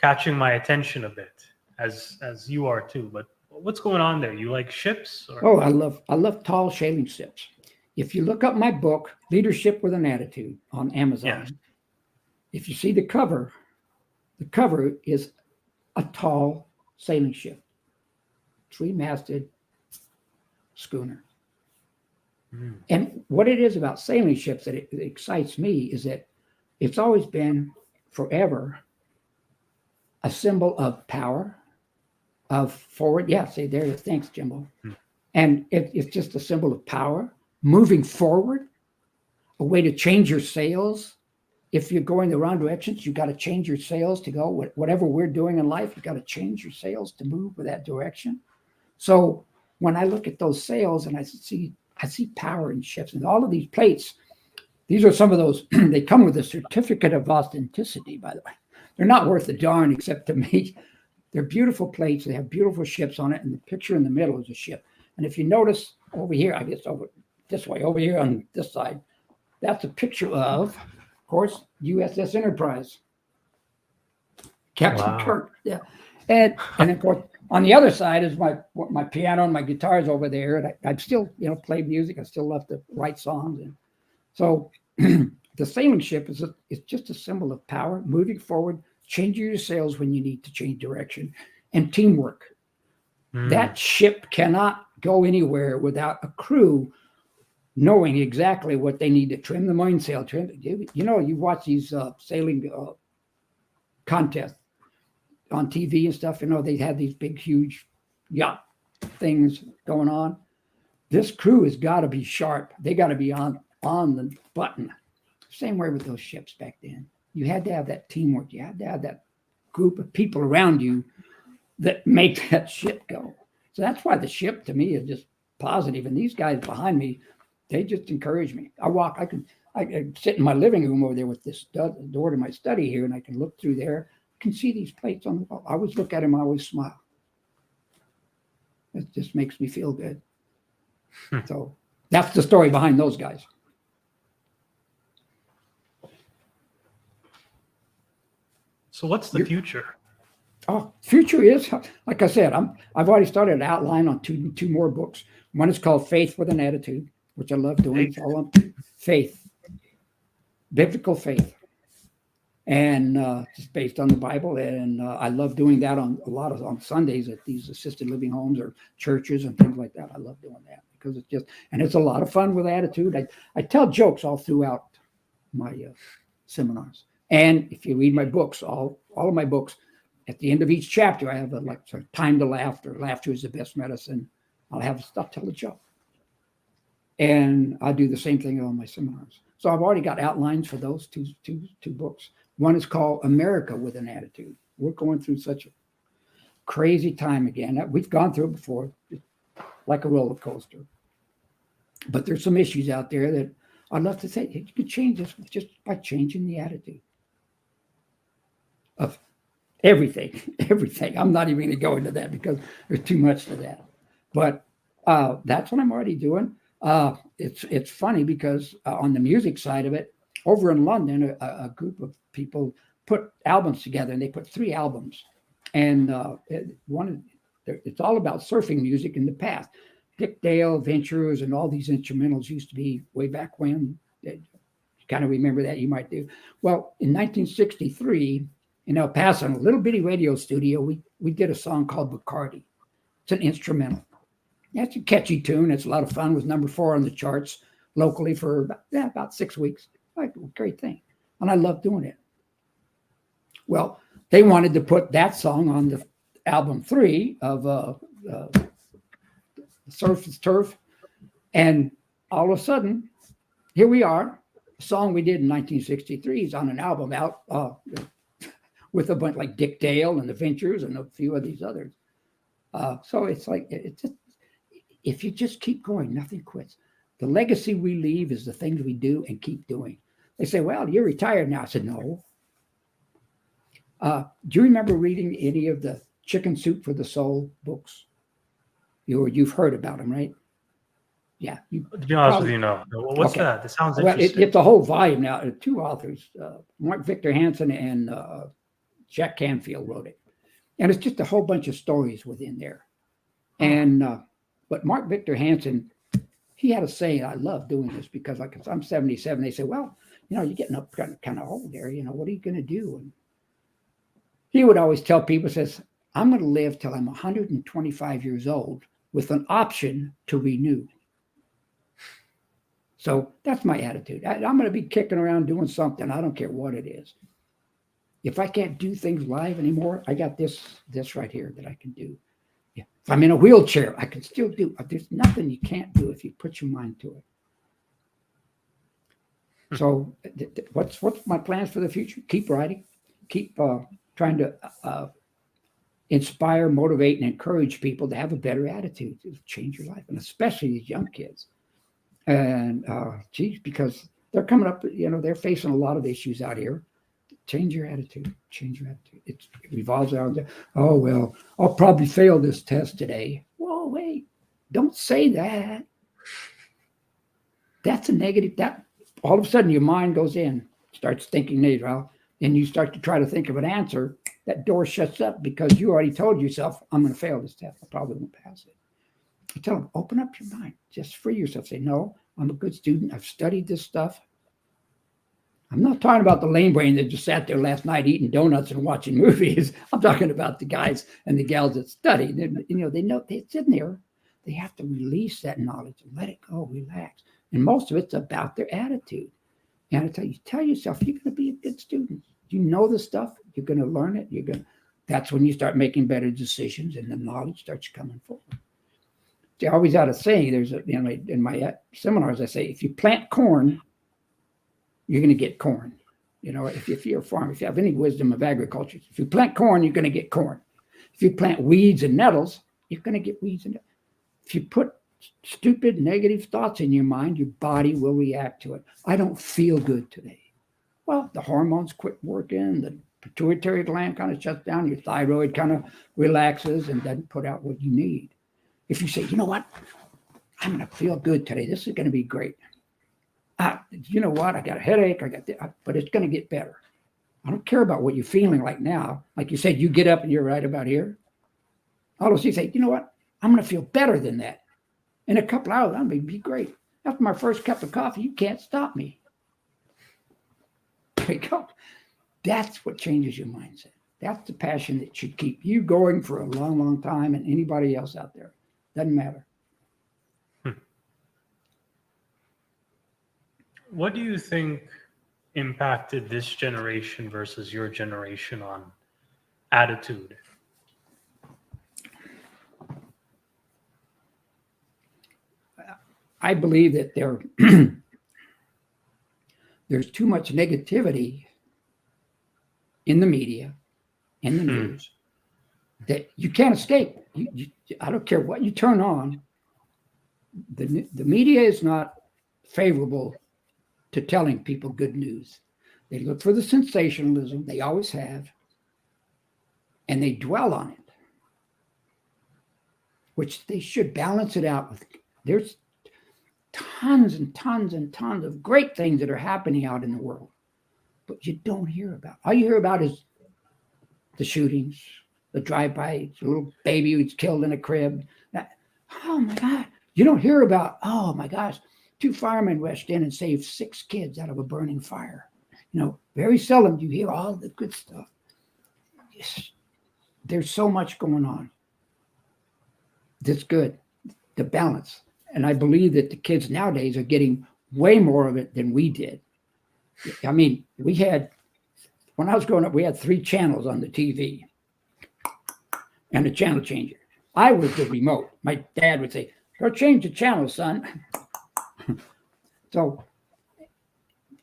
catching my attention a bit, as you are too. But what's going on there? You like ships? Or? Oh, I love tall sailing ships. If you look up my book, Leadership with an Attitude, on Amazon, if you see the cover is a tall sailing ship, 3-masted schooner. And what it is about sailing ships that it excites me is that it's always been forever a symbol of power, of forward. Yeah, see, there it is. Thanks, Jimbo. And it's just a symbol of power, moving forward, a way to change your sails. If you're going the wrong directions, you got to change your sails to go. Whatever we're doing in life, you got to change your sails to move with that direction. So when I look at those sails and I see power in ships and all of these plates, these are some of those, they come with a certificate of authenticity, by the way. They're not worth a darn except to me. They're beautiful plates. They have beautiful ships on it. And the picture in the middle is a ship. And if you notice over here, I guess over this way, over here on this side, that's a picture of course, USS Enterprise. Captain Kirk. Yeah. And of course, on the other side is my piano and my guitars over there. And I still, play music. I still love to write songs. And so the sailing ship is just a symbol of power, moving forward, changing your sails when you need to change direction, and teamwork. That ship cannot go anywhere without a crew knowing exactly what they need to trim the mainsail. You watch these sailing contests on TV and stuff. They have these big, huge yacht things going on. This crew has got to be sharp. They got to be on the button. Same way with those ships back then. You had to have that teamwork. You had to have that group of people around you that make that ship go. So that's why the ship to me is just positive. And these guys behind me, they just encourage me. I can sit in my living room over there with this door to my study here, and I can look through there. can see these plates on the wall. I always look at them, I always smile. It just makes me feel good. So that's the story behind those guys. So what's the future? Oh, future is, like I said, I've already started an outline on two more books. One is called Faith with an Attitude, which I love doing. It's all on faith, biblical faith, and it's based on the Bible. And I love doing that on Sundays at these assisted living homes or churches and things like that. I love doing that because it's a lot of fun with attitude. I tell jokes all throughout my seminars. And if you read my books, all of my books, at the end of each chapter, I have a time to laugh, or laughter is the best medicine. I'll tell a joke. And I do the same thing on my seminars. So I've already got outlines for those two books. One is called America with an Attitude. We're going through such a crazy time again. We've gone through it before, like a roller coaster. But there's some issues out there that I'd love to say, you can change this just by changing the attitude of everything. I'm not even going to go into that because there's too much to that. But that's what I'm already doing. It's funny because on the music side of it, over in London, a group of people put albums together, and they put 3 albums. And it's all about surfing music in the past. Dick Dale, Ventures, and all these instrumentals used to be way back when. You kind of remember that, you might do. Well, in 1963, in El Paso, in a little bitty radio studio, we did a song called Bacardi. It's an instrumental. It's a catchy tune. It's a lot of fun. It was number 4 on the charts locally for about 6 weeks. Like, great thing. And I love doing it. Well, they wanted to put that song on the album 3 of Surf is Turf. And all of a sudden, here we are. A song we did in 1963 is on an album out with a bunch like Dick Dale and the Ventures and a few of these others. So it's like, if you just keep going, nothing quits. The legacy we leave is the things we do and keep doing. They say, well, you're retired now. I said, no. Do you remember reading any of the Chicken Soup for the Soul books? You've heard about them, right? Yeah. To be honest with you, no. What's that? That sounds interesting. It's a whole volume now. 2 authors, Mark Victor Hansen and Jack Canfield wrote it. And it's just a whole bunch of stories within there. And but Mark Victor Hansen, he had a saying, I love doing this because I'm 77. They say, well, you're getting up kind of old there. What are you going to do? And he would always tell people, says, I'm going to live till I'm 125 years old with an option to renew. So that's my attitude. I'm going to be kicking around doing something. I don't care what it is. If I can't do things live anymore, I got this right here that I can do. Yeah. If I'm in a wheelchair, I can still do. There's nothing you can't do if you put your mind to it. So what's my plans for the future? Keep writing, keep trying to inspire, motivate, and encourage people to have a better attitude, to change your life, and especially these young kids. And because they're coming up, they're facing a lot of issues out here. Change your attitude. Change your attitude. It revolves around, oh, well, I'll probably fail this test today. Whoa, wait, don't say that. That's a negative. That all of a sudden your mind goes in, starts thinking negative, and you start to try to think of an answer. That door shuts up because you already told yourself, I'm going to fail this test. I probably won't pass it. I tell them, open up your mind. Just free yourself. Say, no, I'm a good student. I've studied this stuff. I'm not talking about the lame brain that just sat there last night eating donuts and watching movies. I'm talking about the guys and the gals that study. They know it's in there. They have to release that knowledge and let it go, relax. And most of it's about their attitude. And I tell yourself, you're going to be a good student. You know the stuff. You're going to learn it. That's when you start making better decisions and the knowledge starts coming forward. I always had a saying, in my seminars, I say, if you plant corn, you're going to get corn. If you're a farmer, if you have any wisdom of agriculture, if you plant corn, you're going to get corn. If you plant weeds and nettles, you're going to get weeds and nettles. If you put stupid, negative thoughts in your mind, your body will react to it. I don't feel good today. Well, the hormones quit working, the pituitary gland kind of shuts down, your thyroid kind of relaxes and doesn't put out what you need. If you say, you know what, I'm going to feel good today. This is going to be great. You know what, I got a headache, but it's going to get better. I don't care about what you're feeling like now. Like you said, you get up and you're right about here. All of a sudden you say, you know what, I'm going to feel better than that. In a couple hours, I'm going to be great. After my first cup of coffee, you can't stop me. There you go. That's what changes your mindset. That's the passion that should keep you going for a long, long time, and anybody else out there. Doesn't matter. What do you think impacted this generation versus your generation on attitude? I believe that there's too much negativity in the media, in the news, that you can't escape. I don't care what you turn on. The media is not favorable to telling people good news. They look for the sensationalism, they always have, and they dwell on it, which they should balance it out with. There's tons and tons and tons of great things that are happening out in the world, but you don't hear about. All you hear about is the shootings, the drive-by, the little baby who's killed in a crib. Oh my God. You don't hear about, oh my gosh, 2 firemen rushed in and saved 6 kids out of a burning fire. You know, very seldom do you hear all the good stuff. There's so much going on. That's good, the balance. And I believe that the kids nowadays are getting way more of it than we did. I mean, when I was growing up, we had 3 channels on the TV and a channel changer. I was the remote. My dad would say, go change the channel, son. So,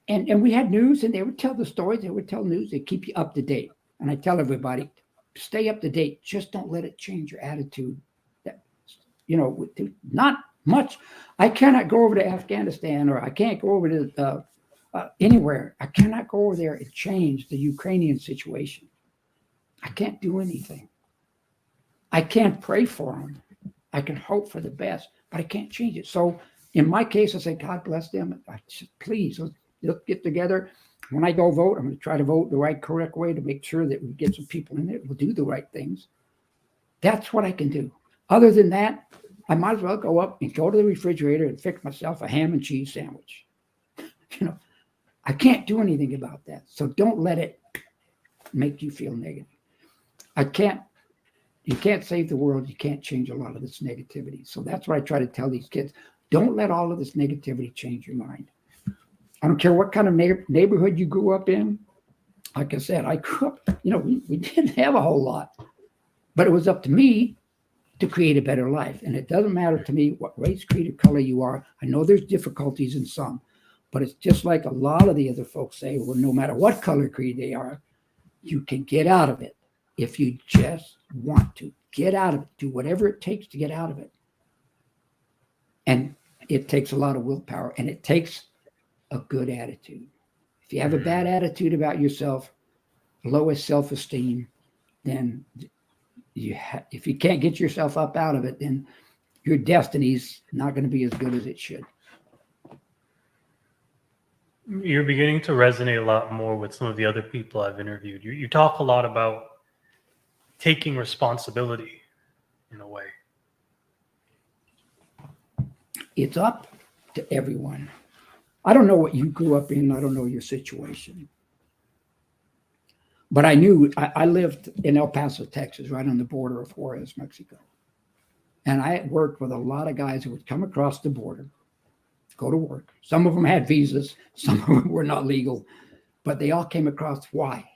and we had news, and they would tell the stories. They would tell news. They keep you up to date. And I tell everybody, stay up to date. Just don't let it change your attitude. Not much. I cannot go over to Afghanistan, or I can't go over to anywhere. I cannot go over there and change the Ukrainian situation. I can't do anything. I can't pray for them. I can hope for the best, but I can't change it. So in my case, I say, God bless them. Please, let's get together. When I go vote, I'm going to try to vote the right, correct way to make sure that we get some people in there who will do the right things. That's what I can do. Other than that, I might as well go up and go to the refrigerator and fix myself a ham and cheese sandwich. I can't do anything about that. So don't let it make you feel negative. You can't save the world. You can't change a lot of this negativity. So that's what I try to tell these kids. Don't let all of this negativity change your mind. I don't care what kind of neighborhood you grew up in. Like I said, I grew up, we didn't have a whole lot, but it was up to me to create a better life. And it doesn't matter to me what race, creed, or color you are. I know there's difficulties in some, but it's just like a lot of the other folks say, well, no matter what color, creed they are, you can get out of it if you just want to. Get out of it. Do whatever it takes to get out of it. And it takes a lot of willpower, and it takes a good attitude. If you have a bad attitude about yourself, lowest self-esteem, then if you can't get yourself up out of it, then your destiny's not going to be as good as it should. You're beginning to resonate a lot more with some of the other people I've interviewed. You talk a lot about taking responsibility in a way. It's up to everyone. I don't know what you grew up in. I don't know your situation. But I knew I lived in El Paso, Texas, right on the border of Juarez, Mexico. And I worked with a lot of guys who would come across the border, go to work. Some of them had visas. Some of them were not legal. But they all came across. Why?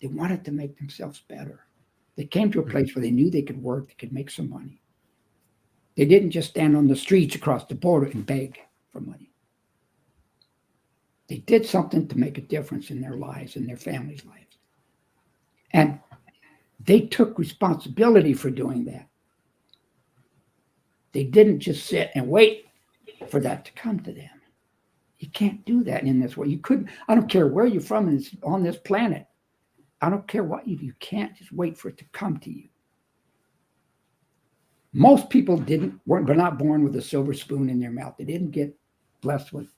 They wanted to make themselves better. They came to a place where they knew they could work, they could make some money. They didn't just stand on the streets across the border and beg for money. They did something to make a difference in their lives and their families' lives. And they took responsibility for doing that. They didn't just sit and wait for that to come to them. You can't do that in this way. You couldn't. I don't care where you're from on this planet. I don't care what you can't just wait for it to come to you. Most people were not born with a silver spoon in their mouth. They didn't get blessed with,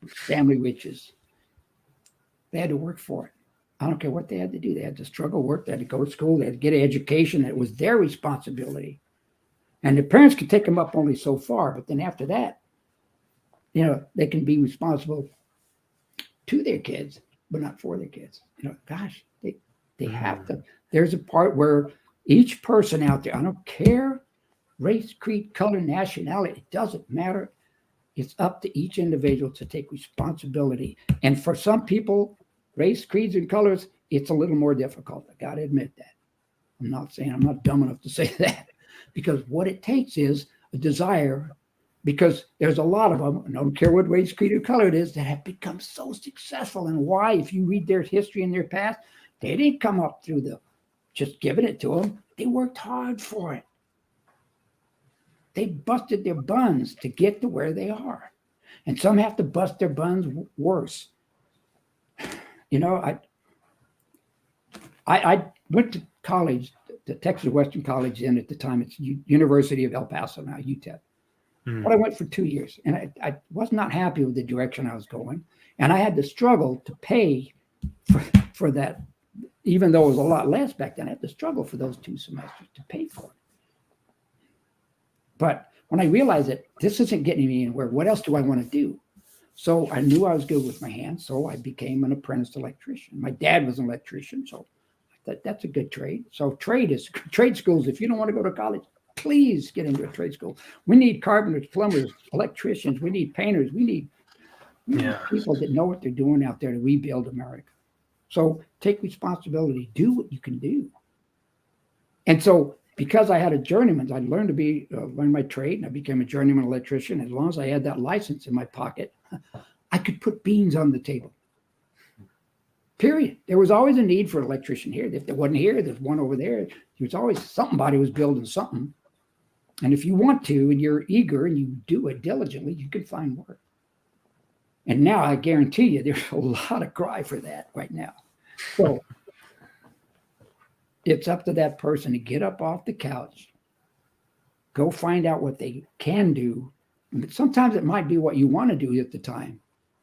family riches. They had to work for it. I don't care what they had to do. They had to struggle, work. They had to go to school. They had to get an education. It was their responsibility. And the parents could take them up only so far. But then after that, they can be responsible to their kids, but not for their kids. Gosh, they have to. There's a part where each person out there, I don't care, race, creed, color, nationality, it doesn't matter. It's up to each individual to take responsibility. And for some people, race, creeds, and colors, it's a little more difficult. I got to admit that. I'm not dumb enough to say that, because what it takes is a desire, because there's a lot of them, I don't care what race, creed, or color it is, that have become so successful. And why? If you read their history and their past, they didn't come up through just giving it to them. They worked hard for it. They busted their buns to get to where they are. And some have to bust their buns worse. I went to college, the Texas Western College, and at the time it's University of El Paso, now UTEP. But I went for 2 years, and I was not happy with the direction I was going. And I had to struggle to pay for that, even though it was a lot less back then. I had to struggle for those 2 semesters to pay for it. But when I realized that this isn't getting me anywhere, what else do I want to do? So I knew I was good with my hands, so I became an apprentice electrician. My dad was an electrician, so that's a good trade. So trade schools. If you don't want to go to college, please get into a trade school. We need carpenters, plumbers, electricians. We need painters. We need people that know what they're doing out there to rebuild America. So take responsibility. Do what you can do. And so, because I had a journeyman, I learned my trade, and I became a journeyman electrician. As long as I had that license in my pocket, I could put beans on the table. Period. There was always a need for an electrician here. If there wasn't here, there's one over there. There's always somebody was building something. And if you want to, and you're eager, and you do it diligently, you can find work. And now I guarantee you, there's a lot of cry for that right now. So it's up to that person to get up off the couch, go find out what they can do. But sometimes it might be what you want to do at the time.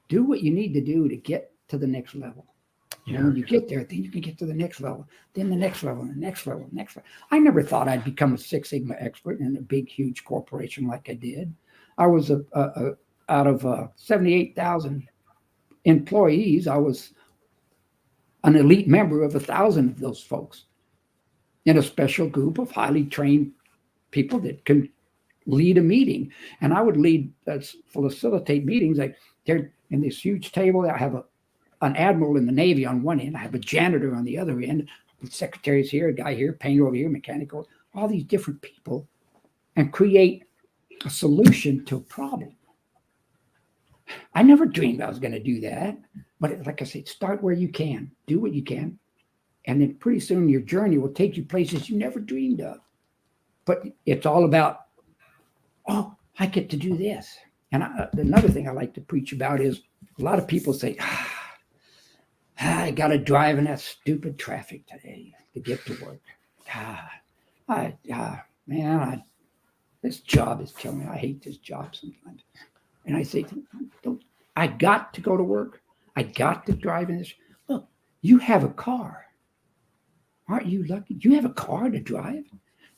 Do what you need to do to get to the next level. And when you get there, then you can get to the next level, then the next level, and the next level, and next level. I never thought I'd become a Six Sigma expert in a big, huge corporation like I did. I was out of 78,000 employees, I was an elite member of 1,000 of those folks, in a special group of highly trained people that can lead a meeting. And I would facilitate meetings. Like, they're in this huge table. I have an admiral in the Navy on one end. I have a janitor on the other end. The secretary's here, a guy here, painter over here, mechanical, all these different people, and create a solution to a problem. I never dreamed I was going to do that. But like I said, start where you can, do what you can. And then pretty soon your journey will take you places you never dreamed of. But it's all about, I get to do this. And another thing I like to preach about is, a lot of people say, I got to drive in that stupid traffic today to get to work. This job is killing me. I hate this job sometimes. And I say, I got to go to work. I got to drive in this. Look, you have a car. Aren't you lucky? You have a car to drive.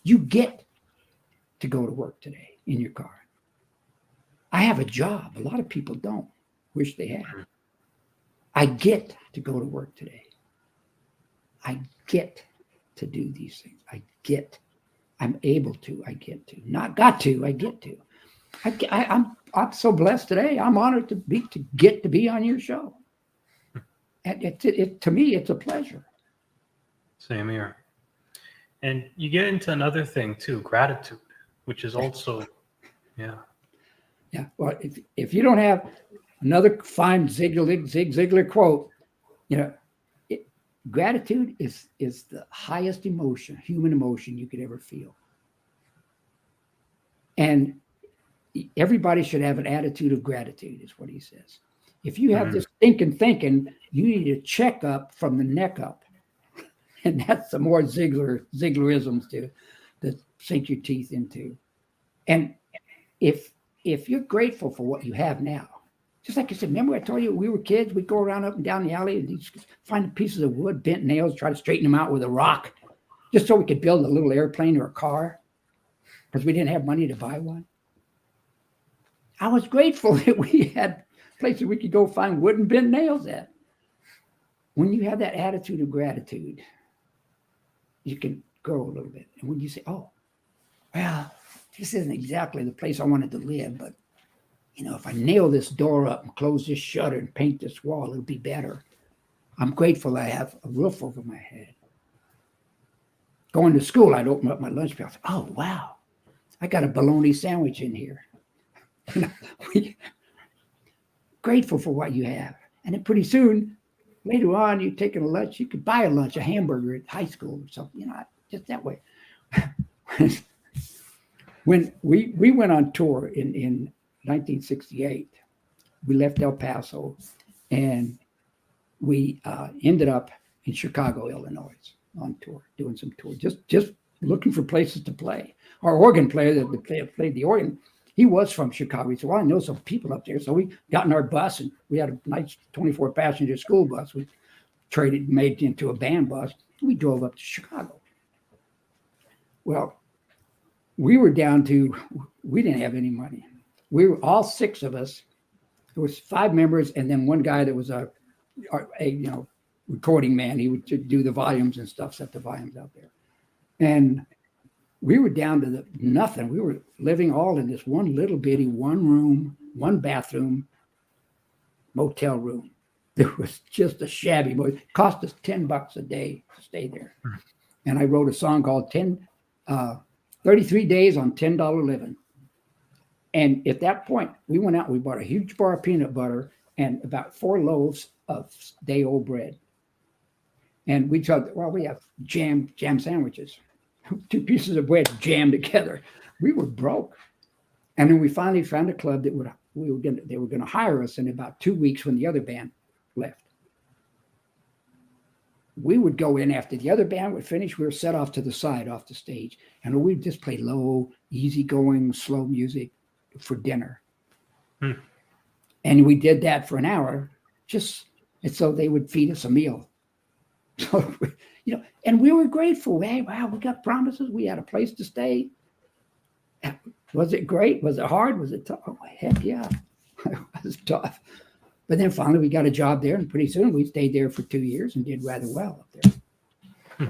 You get to go to work today in your car. I have a job. A lot of people don't. Wish they had. I get to go to work today. I get to do these things. I'm able to. I get to. Not got to. I get to. I'm so blessed today. I'm honored to get to be on your show. And to me, it's a pleasure. Same here. And you get into another thing too, gratitude, which is also, Yeah. Well, if you don't have another fine Zig Ziglar quote, gratitude is the highest emotion, human emotion you could ever feel. And everybody should have an attitude of gratitude, is what he says. If you have this thinking, you need a checkup from the neck up. And that's the more Zieglerisms to sink your teeth into. And if you're grateful for what you have now, just like I said, remember I told you we were kids, we'd go around up and down the alley and find pieces of wood, bent nails, try to straighten them out with a rock, just so we could build a little airplane or a car, because we didn't have money to buy one. I was grateful that we had places we could go find wood and bent nails at. When you have that attitude of gratitude, you can grow a little bit. And when you say, oh, well, this isn't exactly the place I wanted to live, but if I nail this door up and close this shutter and paint this wall, it'll be better. I'm grateful I have a roof over my head. Going to school, I'd open up my lunch box. Oh, wow, I got a bologna sandwich in here. Grateful for what you have. And then pretty soon, later on, you're taking a lunch, you could buy a lunch, a hamburger at high school or something, just that way. When we went on tour in 1968, we left El Paso and we ended up in Chicago, Illinois on tour, doing some tour, just looking for places to play. Our organ player that played the organ, he was from Chicago. He said, well, I know some people up there. So we got in our bus and we had a nice 24-passenger school bus. We made it into a band bus. We drove up to Chicago. Well, we didn't have any money. We were all 6 of us. There was 5 members and then one guy that was a recording man. He would do the volumes and stuff, set the volumes out there. And we were down to nothing. We were living all in this one little bitty, 1 room, 1 bathroom, motel room. There was just a shabby, but it cost us $10 a day to stay there. And I wrote a song called 33 Days on $10 Living. And at that point, we went out, we bought a huge bar of peanut butter and about 4 loaves of day-old bread. And we thought, well, we have jam sandwiches, 2 pieces of bread jammed together. We were broke. And then we finally found a club that they were going to hire us in about 2 weeks when the other band left. We would go in after the other band would finish. We were set off to the side, off the stage. And we'd just play low, easygoing, slow music for dinner. And we did that for an hour, and so they would feed us a meal. So, and we were grateful. Hey, wow, we got promises. We had a place to stay. Was it great? Was it hard? Was it tough? Oh, heck yeah. It was tough. But then finally we got a job there, and pretty soon we stayed there for 2 years and did rather well up there.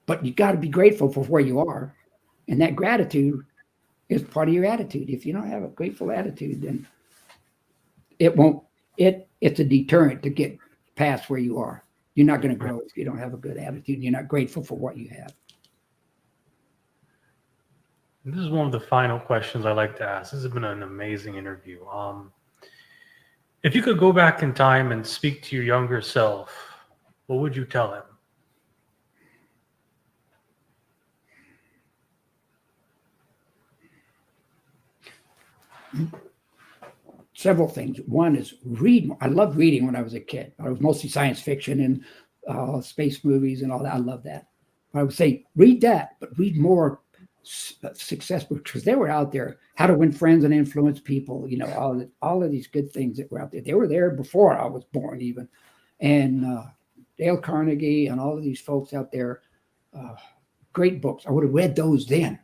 But you got to be grateful for where you are. And that gratitude is part of your attitude. If you don't have a grateful attitude, then it's a deterrent to get past where you are. You're not going to grow if you don't have a good attitude. You're not grateful for what you have. This is one of the final questions I like to ask. This has been an amazing interview. If you could go back in time and speak to your younger self, what would you tell him? Several things. One is read. I loved reading when I was a kid. I was mostly science fiction and space movies and all that. I love that. I would say read that, but read more success books because they were out there. How to Win Friends and Influence People. All of these good things that were out there. They were there before I was born, even. And Dale Carnegie and all of these folks out there. Great books. I would have read those then.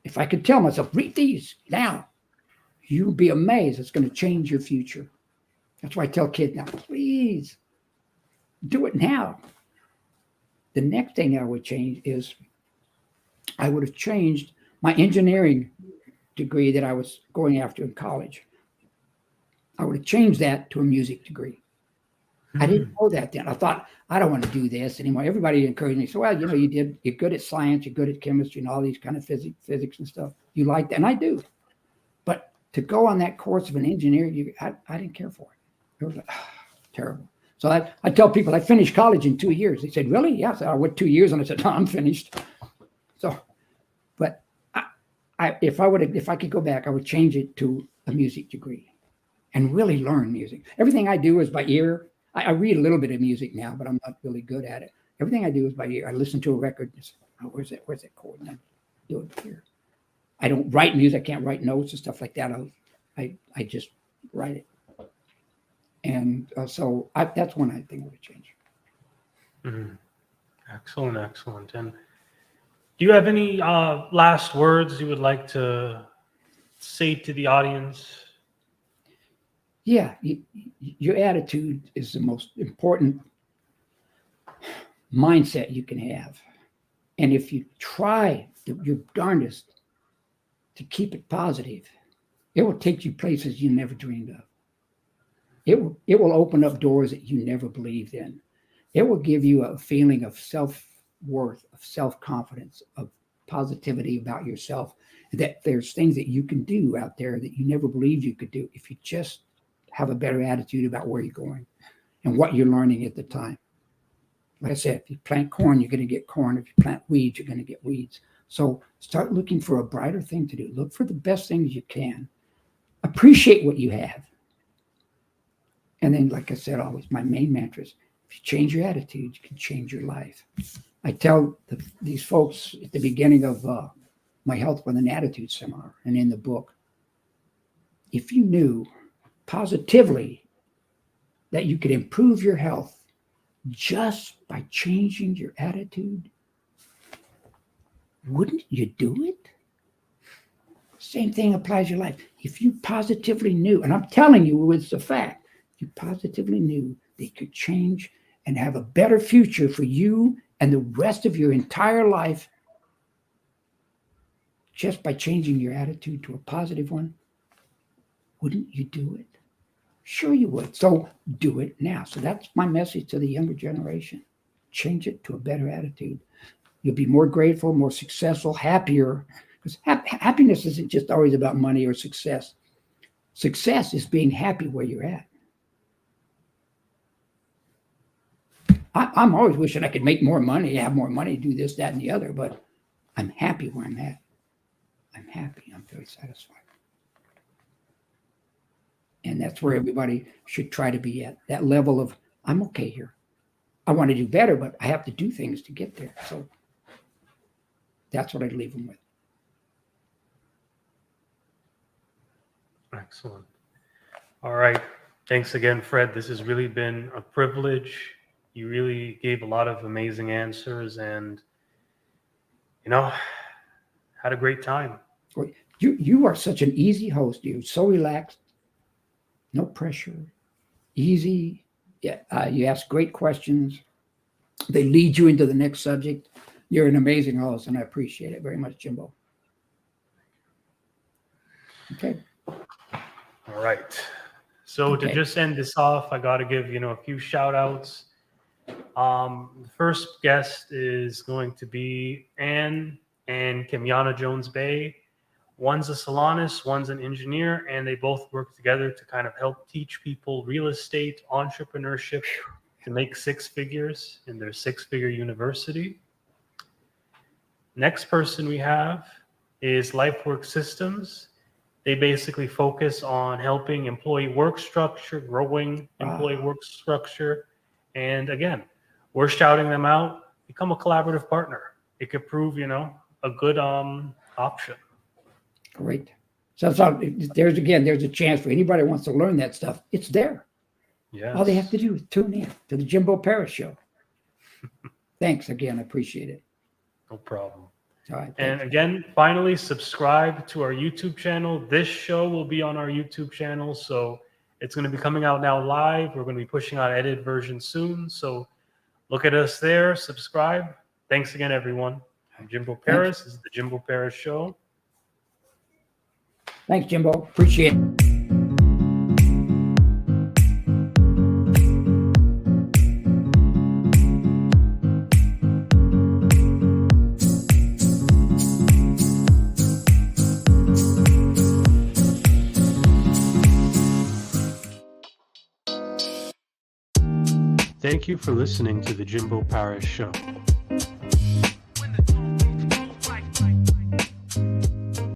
If I could tell myself, read these now. You'll be amazed. It's going to change your future. That's why I tell kids now, please do it now. The next thing I would change is I would have changed my engineering degree that I was going after in college. I would have changed that to a music degree. I didn't know that then. I thought, I don't want to do this anymore. Everybody encouraged me. So, well, you're good at science, you're good at chemistry and all these kind of physics and stuff. You like that. And I do. But to go on that course of an engineer, I didn't care for it. It was terrible. So I tell people I finished college in 2 years. They said, really? Yes. I went 2 years. And I said, no, I'm finished. So, but if I could go back, I would change it to a music degree and really learn music. Everything I do is by ear. I read a little bit of music now, but I'm not really good at it. Everything I do is by ear. I listen to a record. And say, oh, where's that chord? And I do it here. I don't write music. I can't write notes and stuff like that. I just write it. And so that's one I think would change. Mm-hmm. Excellent, excellent. And do you have any last words you would like to say to the audience? Yeah, your attitude is the most important mindset you can have. And if you try your darndest to keep it positive, it will take you places you never dreamed of. It will open up doors that you never believed in. It will give you a feeling of self-worth, of self-confidence, of positivity about yourself, that there's things that you can do out there that you never believed you could do if you just have a better attitude about where you're going and what you're learning at the time. Like I said, if you plant corn, you're going to get corn. If you plant weeds, you're going to get weeds. So start looking for a brighter thing to do. Look for the best things you can. Appreciate what you have. And then, like I said, always my main mantra is, if you change your attitude, you can change your life. I tell these folks at the beginning of my Health with an Attitude seminar and in the book, if you knew positively that you could improve your health just by changing your attitude, wouldn't you do it? Same thing applies to your life. If you positively knew, and I'm telling you, it's a fact, you positively knew they could change and have a better future for you and the rest of your entire life just by changing your attitude to a positive one, wouldn't you do it? Sure you would. So do it now. So that's my message to the younger generation. Change it to a better attitude. You'll be more grateful, more successful, happier. Because happiness isn't just always about money or success. Success is being happy where you're at. I'm always wishing I could make more money, have more money, do this, that, and the other, but I'm happy where I'm at. I'm happy. I'm very satisfied. And that's where everybody should try to be at, that level of, I'm okay here. I want to do better, but I have to do things to get there. So that's what I'd leave them with. Excellent. All right. Thanks again, Fred. This has really been a privilege. You really gave a lot of amazing answers and, had a great time. You are such an easy host. You're so relaxed, no pressure, easy. Yeah, you ask great questions. They lead you into the next subject. You're an amazing host, and I appreciate it very much, Jimbo. Okay. All right. So to just end this off, I got to give, a few shout outs. The first guest is going to be Anne and Kemiana Jones Bay. One's a salonist, one's an engineer, and they both work together to kind of help teach people real estate, entrepreneurship to make six figures in their six-figure university. Next person we have is LifeWork Systems. They basically focus on helping employee work structure, growing employee work structure. And again, we're shouting them out. Become a collaborative partner. It could prove, a good option. Great. So there's a chance for anybody who wants to learn that stuff. It's there. Yeah. All they have to do is tune in to the Jimbo Paris Show. Thanks again. I appreciate it. No problem. All right. And again, finally, subscribe to our YouTube channel. This show will be on our YouTube channel. So it's going to be coming out now live. We're going to be pushing out edited versions soon. So look at us there. Subscribe. Thanks again, everyone. I'm Jimbo Paris. This is the Jimbo Paris Show. Thanks, Jimbo. Appreciate it. Thank you for listening to the Jimbo Paris Show.